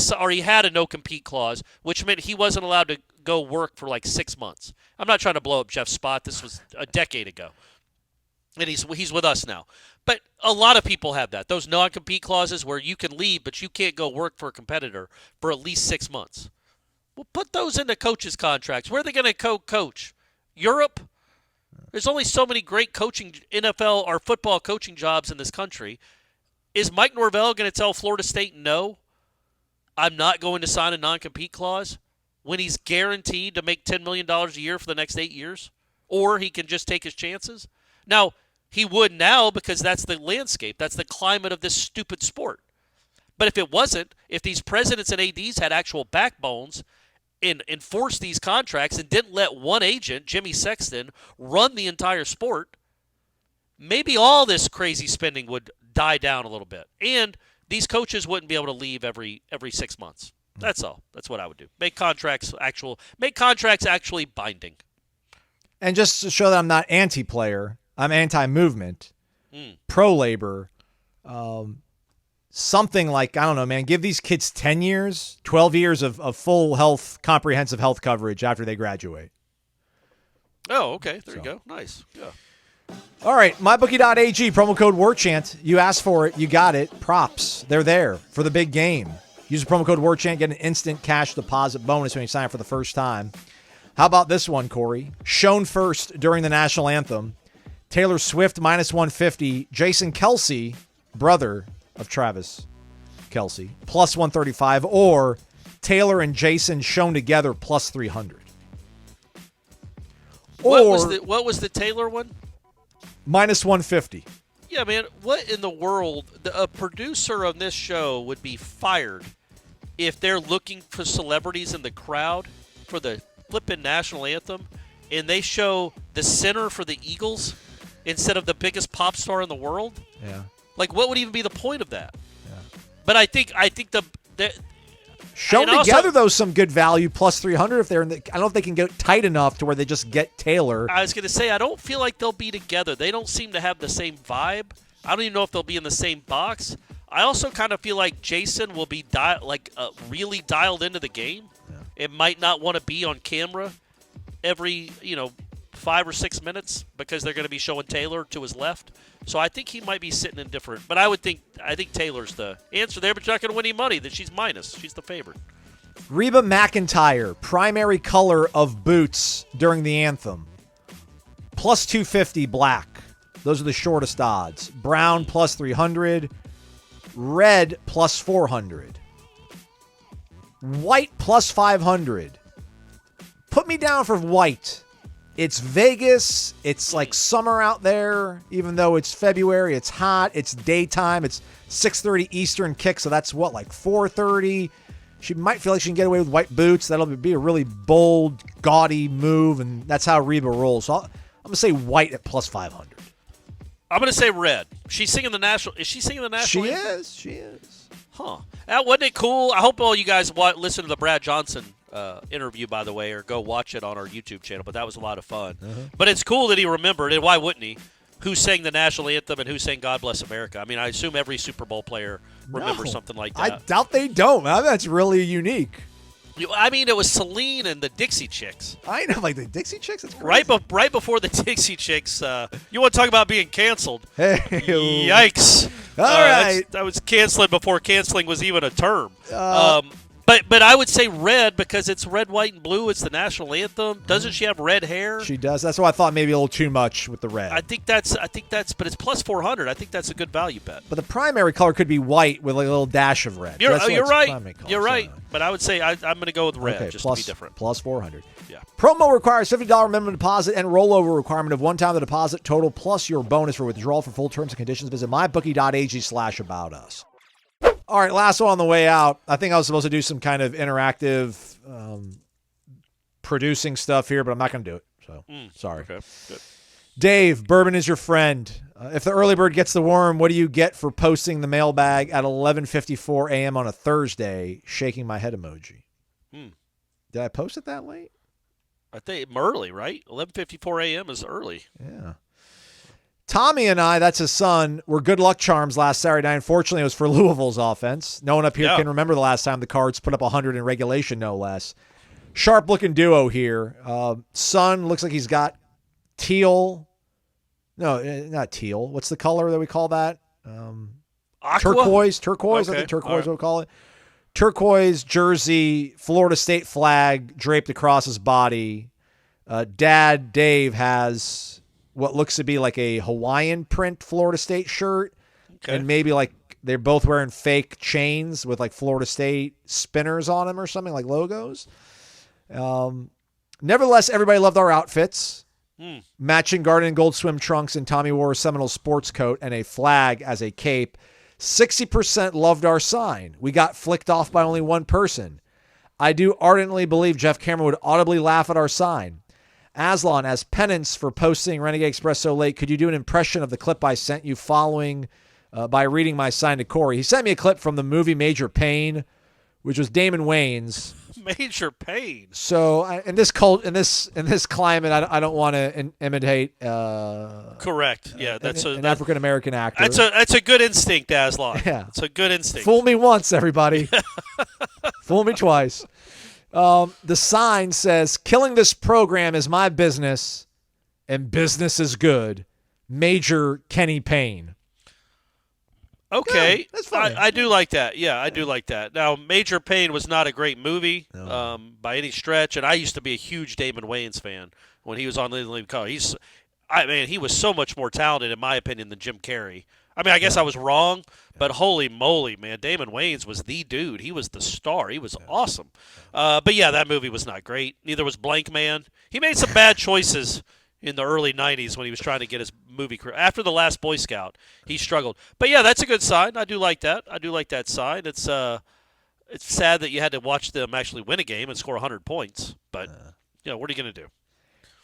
a no-compete clause, which meant he wasn't allowed to go work for like 6 months. I'm not trying to blow up Jeff's spot. This was a decade ago, and he's with us now. But a lot of people have that. Those non-compete clauses where you can leave, but you can't go work for a competitor for at least 6 months. Well, put those into coaches' contracts. Where are they going to coach? Europe? There's only so many great coaching NFL or football coaching jobs in this country. Is Mike Norvell going to tell Florida State, no, I'm not going to sign a non-compete clause when he's guaranteed to make $10 million a year for the next 8 years? Or he can just take his chances? Now, he would now because that's the landscape. That's the climate of this stupid sport. But if it wasn't, if these presidents and ADs had actual backbones and enforced these contracts and didn't let one agent, Jimmy Sexton, run the entire sport, maybe all this crazy spending would die down a little bit. And these coaches wouldn't be able to leave every 6 months. That's all. That's what I would do. Make contracts actually binding. And just to show that I'm not anti-player, I'm anti-movement, pro-labor, something like, I don't know, man, give these kids 10 years, 12 years of full health, comprehensive health coverage after they graduate. Oh, okay. There you go. Nice. Yeah. All right, mybookie.ag, promo code WARCHANT. You asked for it, you got it. Props, they're there for the big game. Use the promo code WARCHANT, get an instant cash deposit bonus when you sign up for the first time. How about this one, Corey? Shown first during the national anthem. Taylor Swift, -150. Jason Kelce, brother of Travis Kelce, +135. Or Taylor and Jason shown together, +300. What was the Taylor one? -150. Yeah, man. What in the world? A producer on this show would be fired if they're looking for celebrities in the crowd for the flippin' national anthem, and they show the center for the Eagles instead of the biggest pop star in the world. Yeah. Like, what would even be the point of that? Yeah. But I think the shown together, though, some good value, +300 if they're in the. I don't know if they can go tight enough to where they just get Taylor. I was going to say, I don't feel like they'll be together. They don't seem to have the same vibe. I don't even know if they'll be in the same box. I also kind of feel like Jason will be really dialed into the game. Yeah. It might not want to be on camera every 5 or 6 minutes because they're going to be showing Taylor to his left. So I think he might be sitting in different. But I think Taylor's the answer there, but you're not going to win any money. That she's minus. She's the favorite. Reba McEntire, primary color of boots during the anthem. +250 black. Those are the shortest odds. Brown +300. Red +400. White +500. Put me down for white. It's Vegas. It's like summer out there. Even though it's February, it's hot. It's daytime. It's 6:30 Eastern kick, so that's like 4:30. She might feel like she can get away with white boots. That'll be a really bold, gaudy move, and that's how Reba rolls. So I'm going to say white at +500. I'm going to say red. She's singing the national. Is she singing the national anthem? She is. Huh. Wasn't it cool? I hope all you guys listen to the Brad Johnson interview, by the way, or go watch it on our YouTube channel. But that was a lot of fun. But it's cool that he remembered, and why wouldn't he, who sang the national anthem and who sang God Bless America. I mean, I assume every Super Bowl player remembers something like that. I doubt they don't. That's really unique. I mean, it was Celine and the Dixie Chicks. I know, like the Dixie Chicks? That's crazy. Right before the Dixie Chicks, you want to talk about being canceled. Hey. Yikes. All right. That was canceling before canceling was even a term. But I would say red because it's red, white, and blue. It's the national anthem. Doesn't she have red hair? She does. That's why I thought maybe a little too much with the red. I think that's, but it's +400. I think that's a good value bet. But the primary color could be white with like a little dash of red. You're right. You're right. But I would say I'm going to go with red just to be different. +400. Yeah. Promo requires $50 minimum deposit and rollover requirement of one time the deposit total plus your bonus for withdrawal. For full terms and conditions, visit mybookie.ag/aboutus. All right, last one on the way out. I think I was supposed to do some kind of interactive producing stuff here, but I'm not going to do it. So, sorry. Okay, good. Dave, bourbon is your friend. If the early bird gets the worm, what do you get for posting the mailbag at 11:54 a.m. on a Thursday? Shaking my head emoji. Did I post it that late? I think early, right? 11:54 a.m. is early. Yeah. Tommy and I, that's his son, were good luck charms last Saturday night. Unfortunately, it was for Louisville's offense. No one up here can remember the last time the Cards put up 100 in regulation, no less. Sharp-looking duo here. Son looks like he's got teal. No, not teal. What's the color that we call that? Turquoise. Okay. I think turquoise we'll call it. Turquoise jersey, Florida State flag draped across his body. Dad, Dave, has what looks to be like a Hawaiian print Florida State shirt. Okay. And maybe like they're both wearing fake chains with like Florida State spinners on them or something, like logos. Nevertheless, everybody loved our outfits. Matching garden and gold swim trunks, and Tommy wore a Seminole sports coat and a flag as a cape. 60% loved our sign. We got flicked off by only one person. I do ardently believe Jeff Cameron would audibly laugh at our sign. Aslan, as penance for posting Renegade Express so late, could you do an impression of the clip I sent you following by reading my sign to Corey? He sent me a clip from the movie Major Payne, which was Damon Wayans. Major Payne. So in this climate, I don't want to imitate. Correct. Yeah, that's an African American actor. That's a good instinct, Aslan. Yeah, it's a good instinct. Fool me once, everybody. Fool me twice. The sign says, "Killing this program is my business, and business is good." Major Kenny Payne. Okay, yeah, that's fine. I do like that. Yeah, I do like that. Now, Major Payne was not a great movie by any stretch, and I used to be a huge Damon Wayans fan when he was on Little League College. He was so much more talented, in my opinion, than Jim Carrey. I mean, I guess I was wrong, but holy moly, man, Damon Wayans was the dude. He was the star. He was awesome. But yeah, that movie was not great. Neither was Blank Man. He made some bad choices in the early 90s when he was trying to get his movie career. After The Last Boy Scout, he struggled. But yeah, that's a good sign. I do like that. I do like that sign. It's sad that you had to watch them actually win a game and score 100 points. But, what are you going to do?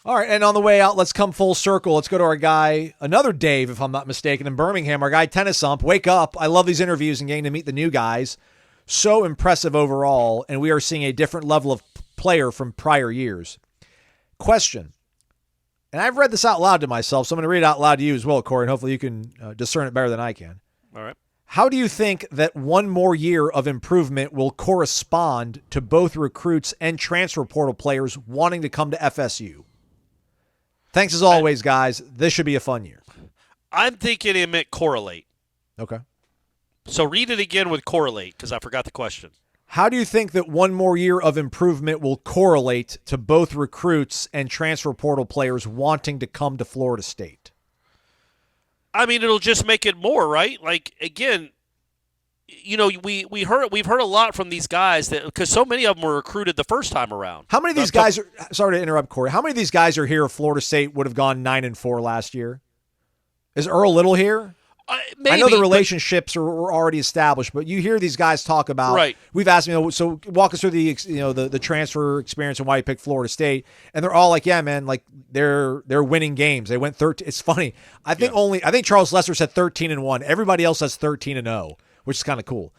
All right, and on the way out, let's come full circle. Let's go to our guy, another Dave, if I'm not mistaken, in Birmingham, our guy Tennis Ump. Wake up. I love these interviews and getting to meet the new guys. So impressive overall, and we are seeing a different level of player from prior years. Question. And I've read this out loud to myself, so I'm going to read it out loud to you as well, Corey, and hopefully you can discern it better than I can. All right. How do you think that one more year of improvement will correspond to both recruits and transfer portal players wanting to come to FSU? Thanks as always, guys. This should be a fun year. I'm thinking it meant correlate. Okay. So read it again with correlate, because I forgot the question. How do you think that one more year of improvement will correlate to both recruits and transfer portal players wanting to come to Florida State? I mean, it'll just make it more, right? Like, again, we've heard a lot from these guys that because so many of them were recruited the first time around. How many of these guys are? Sorry to interrupt, Corey. How many of these guys are here if Florida State would have gone 9-4 last year? Is Earl Little here? Maybe, I know the relationships were already established, but you hear these guys talk about. Right. We've asked so walk us through the transfer experience and why you picked Florida State, and they're all like, yeah, man, like they're winning games. They went 13. It's funny. I think Charles Lester said 13-1. Everybody else has 13-0, which is kind of cool.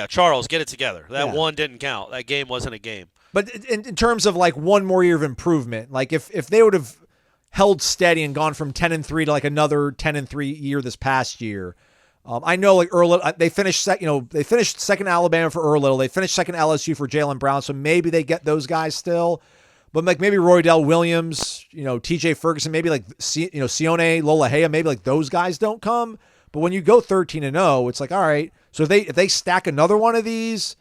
Charles, get it together. That one didn't count. That game wasn't a game. But in terms of like one more year of improvement, like if they would have held steady and gone from 10-3 to like another 10-3 year this past year. I know like Earl, they finished second Alabama for Earl Little. They finished second LSU for Jaylen Brown. So maybe they get those guys still, but like maybe Roydell Williams, TJ Ferguson, maybe like, Sione Lolohea, maybe like those guys don't come. But when you go 13-0, it's like, all right. So if they stack another one of these,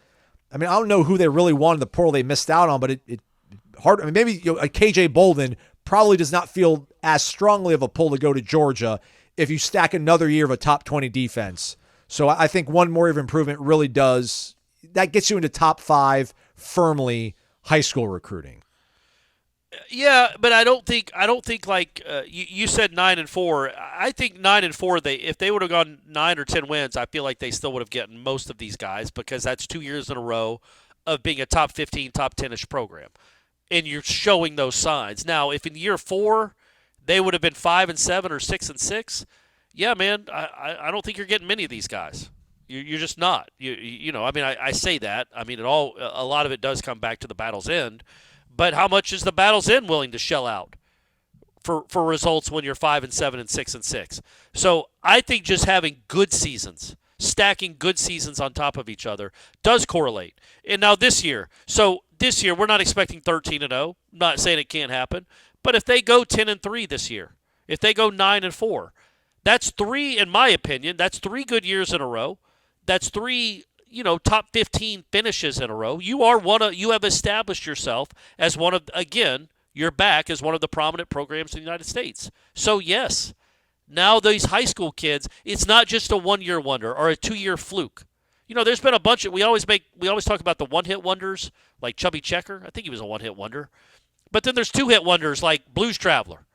I mean, I don't know who they really wanted the portal they missed out on, but it hard. I mean, maybe a KJ Bolden probably does not feel as strongly of a pull to go to Georgia if you stack another year of a top 20 defense. So I think one more year of improvement really does. That gets you into top 5 firmly high school recruiting. Yeah, but I don't think like you said 9-4. I think 9-4. If they would have gone 9 or 10 wins, I feel like they still would have gotten most of these guys because that's 2 years in a row of being a top 15, top 10-ish program. And you're showing those signs. Now, if in year 4 they would have been 5-7 or 6-6, yeah, man, I don't think you're getting many of these guys. You're just not. I mean, I say that. I mean, a lot of it does come back to the battle's end. But how much is the battle's end willing to shell out for results when you're 5-7 and 6-6? So I think just having good seasons, stacking good seasons on top of each other does correlate. And now this year, we're not expecting 13-0. Not saying it can't happen. But if they go 10-3 this year, if they go 9-4, that's 3, in my opinion, that's 3 good years in a row. That's 3, top 15 finishes in a row. You have established yourself as one of, again, you're back as one of the prominent programs in the United States. So yes, now these high school kids, it's not just a 1-year wonder or a 2-year fluke. There's been a bunch of, we always talk about the one-hit wonders like Chubby Checker. I think he was a one-hit wonder. But then there's 2-hit wonders like Blues Traveler.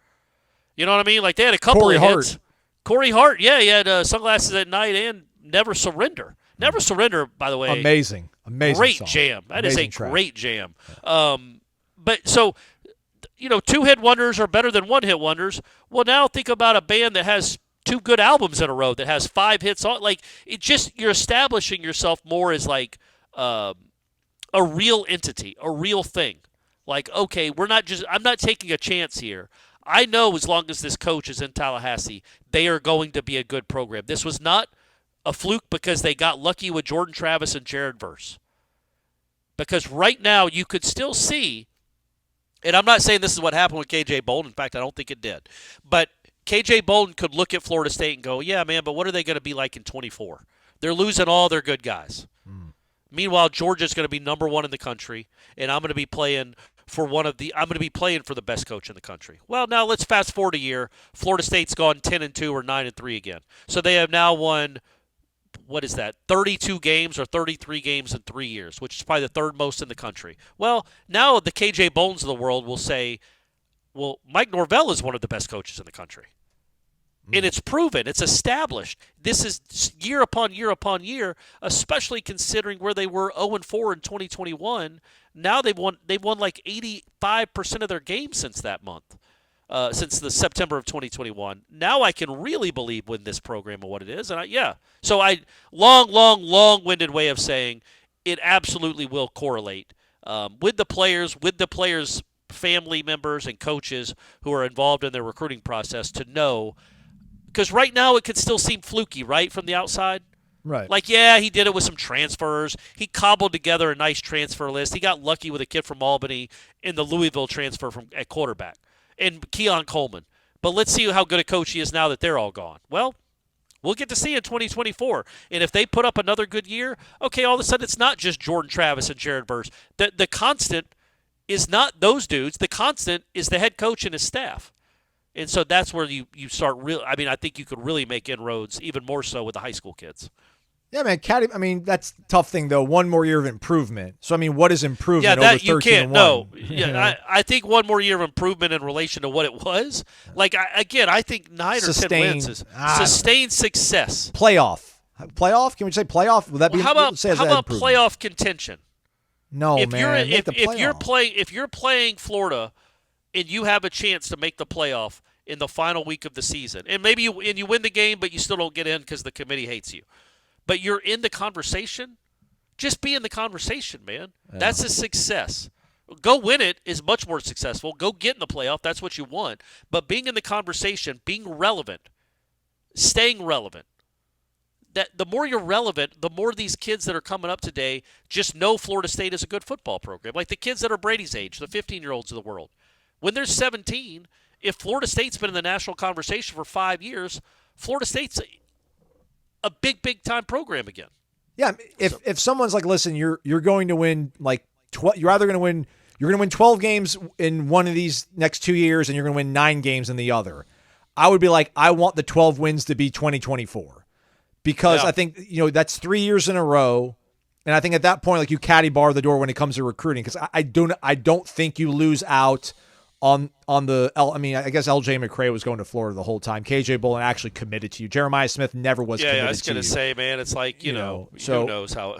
You know what I mean? Like they had a couple Corey of Hart. hits. Corey Hart, yeah, he had Sunglasses at Night and Never Surrender. Never Surrender, by the way. Amazing Great song. jam. That Amazing is a track. great jam. But so, two-hit wonders are better than one-hit wonders. Well, now think about a band that has 2 good albums in a row, that has 5 hits on. Like, you're establishing yourself more as like a real entity, a real thing. Like, okay, I'm not taking a chance here. I know as long as this coach is in Tallahassee, they are going to be a good program. This was not a fluke because they got lucky with Jordan Travis and Jared Verse. Because right now you could still see, and I'm not saying this is what happened with K.J. Bolden. In fact, I don't think it did. But K.J. Bolden could look at Florida State and go, yeah, man, but what are they going to be like in 24? They're losing all their good guys. Meanwhile, Georgia's going to be number 1 in the country, and I'm going to be playing for the best coach in the country. Well, now let's fast forward a year. Florida State's gone 10-2 or 9-3 again. So they have now won, 32 games or 33 games in 3 years, which is probably the 3rd most in the country. Well, now the KJ Bones of the world will say, well, Mike Norvell is one of the best coaches in the country. And it's proven. It's established. This is year upon year upon year, especially considering where they were 0-4 in 2021. Now they've won like 85% of their games since that month, since the September of 2021. Now I can really believe in this program and what it is. And so long-winded way of saying it absolutely will correlate with the players' family members and coaches who are involved in their recruiting process to know. Because right now it could still seem fluky, right, from the outside? Right. Like, yeah, he did it with some transfers. He cobbled together a nice transfer list. He got lucky with a kid from Albany in the Louisville transfer at quarterback and Keon Coleman. But let's see how good a coach he is now that they're all gone. Well, we'll get to see in 2024. And if they put up another good year, okay, all of a sudden it's not just Jordan Travis and Jared Verse. The constant is not those dudes. The constant is the head coach and his staff. And so that's where you start I think you could really make inroads even more so with the high school kids. Yeah, man, that's the tough thing, though. One more year of improvement. So, what is improvement over 13-1? You can't, no. Yeah, I think one more year of improvement in relation to what it was. Like, I think 9 or 10 wins is sustained success. Playoff? Can we say playoff? Would that be? How about playoff contention? No, if man. If you're playing Florida and you have a chance to make the playoff in the final week of the season, and maybe you win the game, but you still don't get in because the committee hates you, but you're in the conversation, just be in the conversation, man. Yeah. That's a success. Go win it is much more successful. Go get in the playoff. That's what you want. But being in the conversation, being relevant, staying relevant, that the more you're relevant, the more these kids that are coming up today just know Florida State is a good football program. Like the kids that are Brady's age, the 15-year-olds of the world. When they're 17, if Florida State's been in the national conversation for 5 years, Florida State's a big time program again. Yeah, if someone's like, listen, you're going to win like you're going to win 12 games in one of these next 2 years and you're going to win 9 games in the other. I would be like, I want the 12 wins to be 2024. Because I think, that's 3 years in a row. And I think at that point, like, you caddy bar the door when it comes to recruiting, because I don't think you lose out on the I guess LJ McCray was going to Florida the whole time. KJ Bolden actually committed to you. Jeremiah Smith never was committed to you. Yeah, I was going to say, man, it's like, so,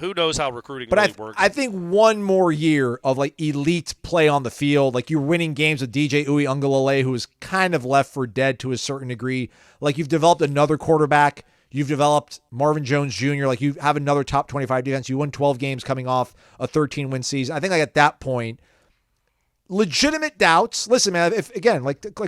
who knows how recruiting but really works. I think one more year of like elite play on the field, like you're winning games with DJ Uiagalelei, who is kind of left for dead to a certain degree. Like you've developed another quarterback. You've developed Marvin Jones Jr. Like you have another top 25 defense. You won 12 games coming off a 13-win season. I think like at that point, legitimate doubts. Listen, man, if again, like I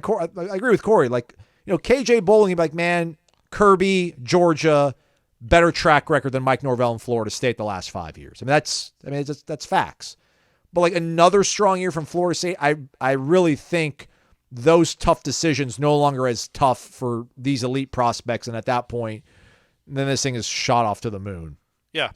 agree with Corey. Like, KJ Bolden, you'd be like, man, Kirby, Georgia, better track record than Mike Norvell in Florida State the last 5 years. That's facts. But like another strong year from Florida State, I really think those tough decisions no longer as tough for these elite prospects. And at that point, then this thing is shot off to the moon. Yeah.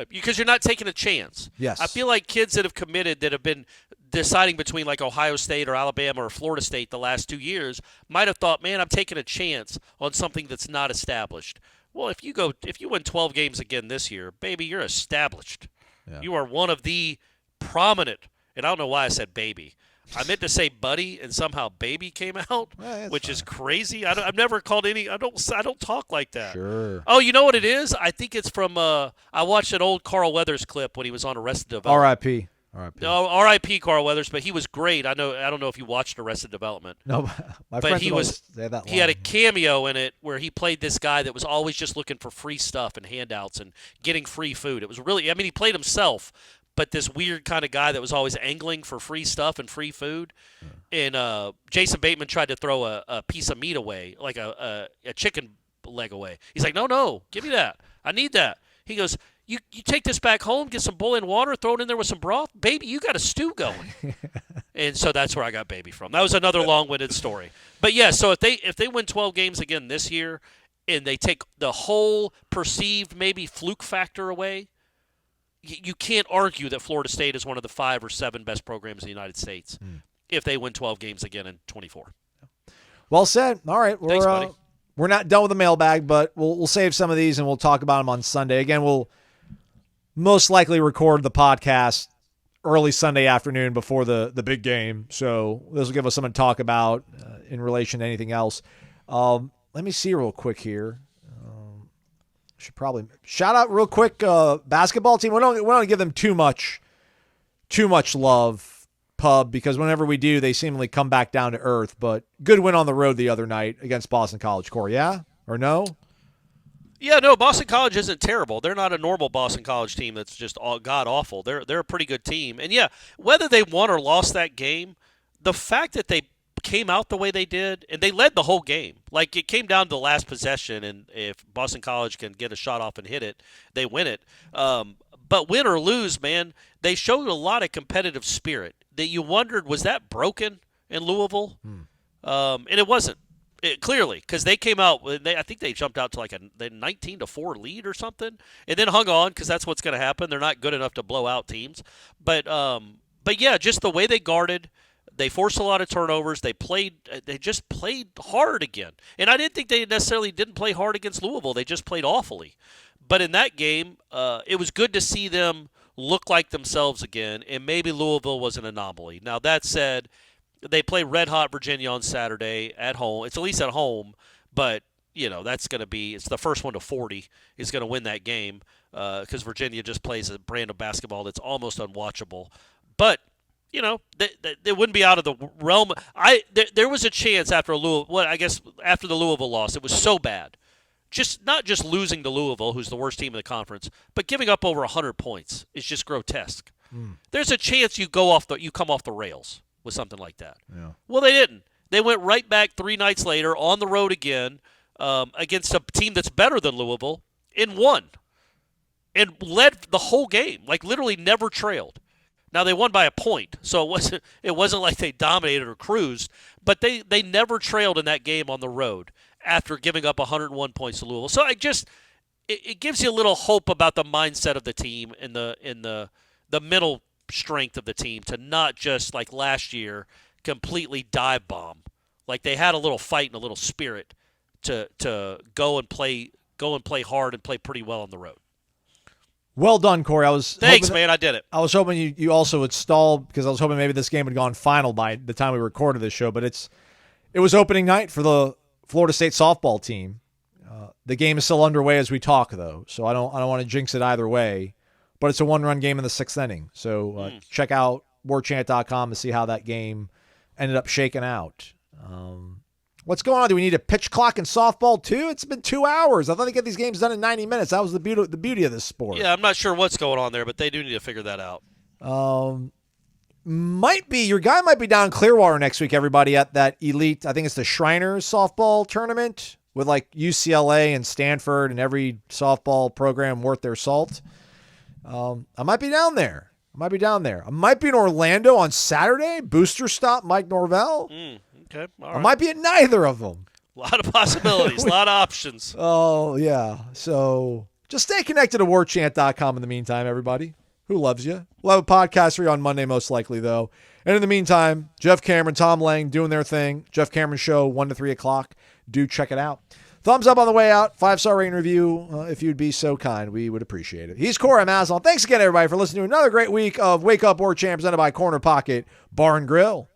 Because you're not taking a chance. Yes. I feel like kids that have committed that have been deciding between like Ohio State or Alabama or Florida State the last 2 years might have thought, man, I'm taking a chance on something that's not established. Well, if you win 12 games again this year, baby, you're established. Yeah. You are one of the prominent, and I don't know why I said baby. I meant to say buddy, and somehow baby came out, which is crazy. I've never called any. I don't talk like that. Sure. Oh, you know what it is? I think it's from. I watched an old Carl Weathers clip when he was on Arrested Development. R.I.P. R.I.P. No, R.I.P. Carl Weathers, but he was great. I don't know if you watched Arrested Development. No, my but friends he would was. always say that He had a line. cameo in it where he played this guy that was always just looking for free stuff and handouts and getting free food. It was really. I mean, he played himself. But this weird kind of guy that was always angling for free stuff and free food. And Jason Bateman tried to throw a piece of meat away, like a chicken leg away. He's like, no, give me that. I need that. He goes, you take this back home, get some boiling water, throw it in there with some broth. Baby, you got a stew going. And so that's where I got baby from. That was another long-winded story. But, yeah, so if they win 12 games again this year and they take the whole perceived maybe fluke factor away, you can't argue that Florida State is one of the 5 or 7 best programs in the United States if they win 12 games again in 24. Well said. All right. Thanks, buddy. We're not done with the mailbag, but we'll save some of these and we'll talk about them on Sunday. Again, we'll most likely record the podcast early Sunday afternoon before the big game. So this will give us something to talk about in relation to anything else. Let me see real quick here. Should probably shout out real quick basketball team. We don't give them too much love, Pub, because whenever we do, they seemingly come back down to earth. But good win on the road the other night against Boston College. Corey, yeah or no? Yeah, no, Boston College isn't terrible. They're not a normal Boston College team that's just god awful. They're a pretty good team. And yeah, whether they won or lost that game, the fact that they came out the way they did, and they led the whole game. Like, it came down to the last possession, and if Boston College can get a shot off and hit it, they win it. But win or lose, man, they showed a lot of competitive spirit that you wondered, was that broken in Louisville? And it wasn't. Clearly, because they came out, I think they jumped out to like a 19-4 lead or something, and then hung on because that's what's going to happen. They're not good enough to blow out teams. But yeah, just the way they guarded, they forced a lot of turnovers. They just played hard again. And I didn't think they necessarily didn't play hard against Louisville. They just played awfully. But in that game, it was good to see them look like themselves again, and maybe Louisville was an anomaly. Now, that said, they play red-hot Virginia on Saturday at home. It's at least at home, but, that's going to be – it's the first one to 40 is going to win that game because Virginia just plays a brand of basketball that's almost unwatchable. But – they wouldn't be out of the realm. There was a chance after after the Louisville loss, it was so bad. Not just losing to Louisville, who's the worst team in the conference, but giving up over 100 points is just grotesque. There's a chance you come off the rails with something like that. Yeah. Well, they didn't. They went right back 3 nights later on the road again against a team that's better than Louisville and won and led the whole game, like literally never trailed. Now, they won by a point, so it wasn't like they dominated or cruised, but they never trailed in that game on the road after giving up 101 points to Louisville. So it gives you a little hope about the mindset of the team and the mental strength of the team to not just, like last year, completely dive bomb. Like, they had a little fight and a little spirit to go and play hard and play pretty well on the road. Well done, Corey. Thanks, man. I did it. I was hoping you also would stall because I was hoping maybe this game had gone final by the time we recorded this show. But it was opening night for the Florida State softball team. The game is still underway as we talk, though, so I don't want to jinx it either way. But it's a 1-run game in the 6th inning. So check out warchant.com to see how that game ended up shaking out. What's going on? Do we need a pitch clock in softball too? It's been 2 hours. I thought they get these games done in 90 minutes. That was the beauty of this sport. Yeah, I'm not sure what's going on there, but they do need to figure that out. Your guy might be down in Clearwater next week, everybody, at that elite, I think it's the Shriners softball tournament with like UCLA and Stanford and every softball program worth their salt. I might be down there. I might be in Orlando on Saturday. Booster stop, Mike Norvell. Okay. All right. I might be at neither of them. A lot of possibilities, a lot of options. Oh, yeah. So just stay connected to warchant.com in the meantime, everybody who loves you. We'll have a podcast for you on Monday, most likely, though. And in the meantime, Jeff Cameron, Tom Lang doing their thing. Jeff Cameron Show, 1 to 3 o'clock. Do check it out. Thumbs up on the way out. 5-star rating review, if you'd be so kind. We would appreciate it. He's Corey Maslon. Thanks again, everybody, for listening to another great week of Wake Up Warchant presented by Corner Pocket Bar and Grill.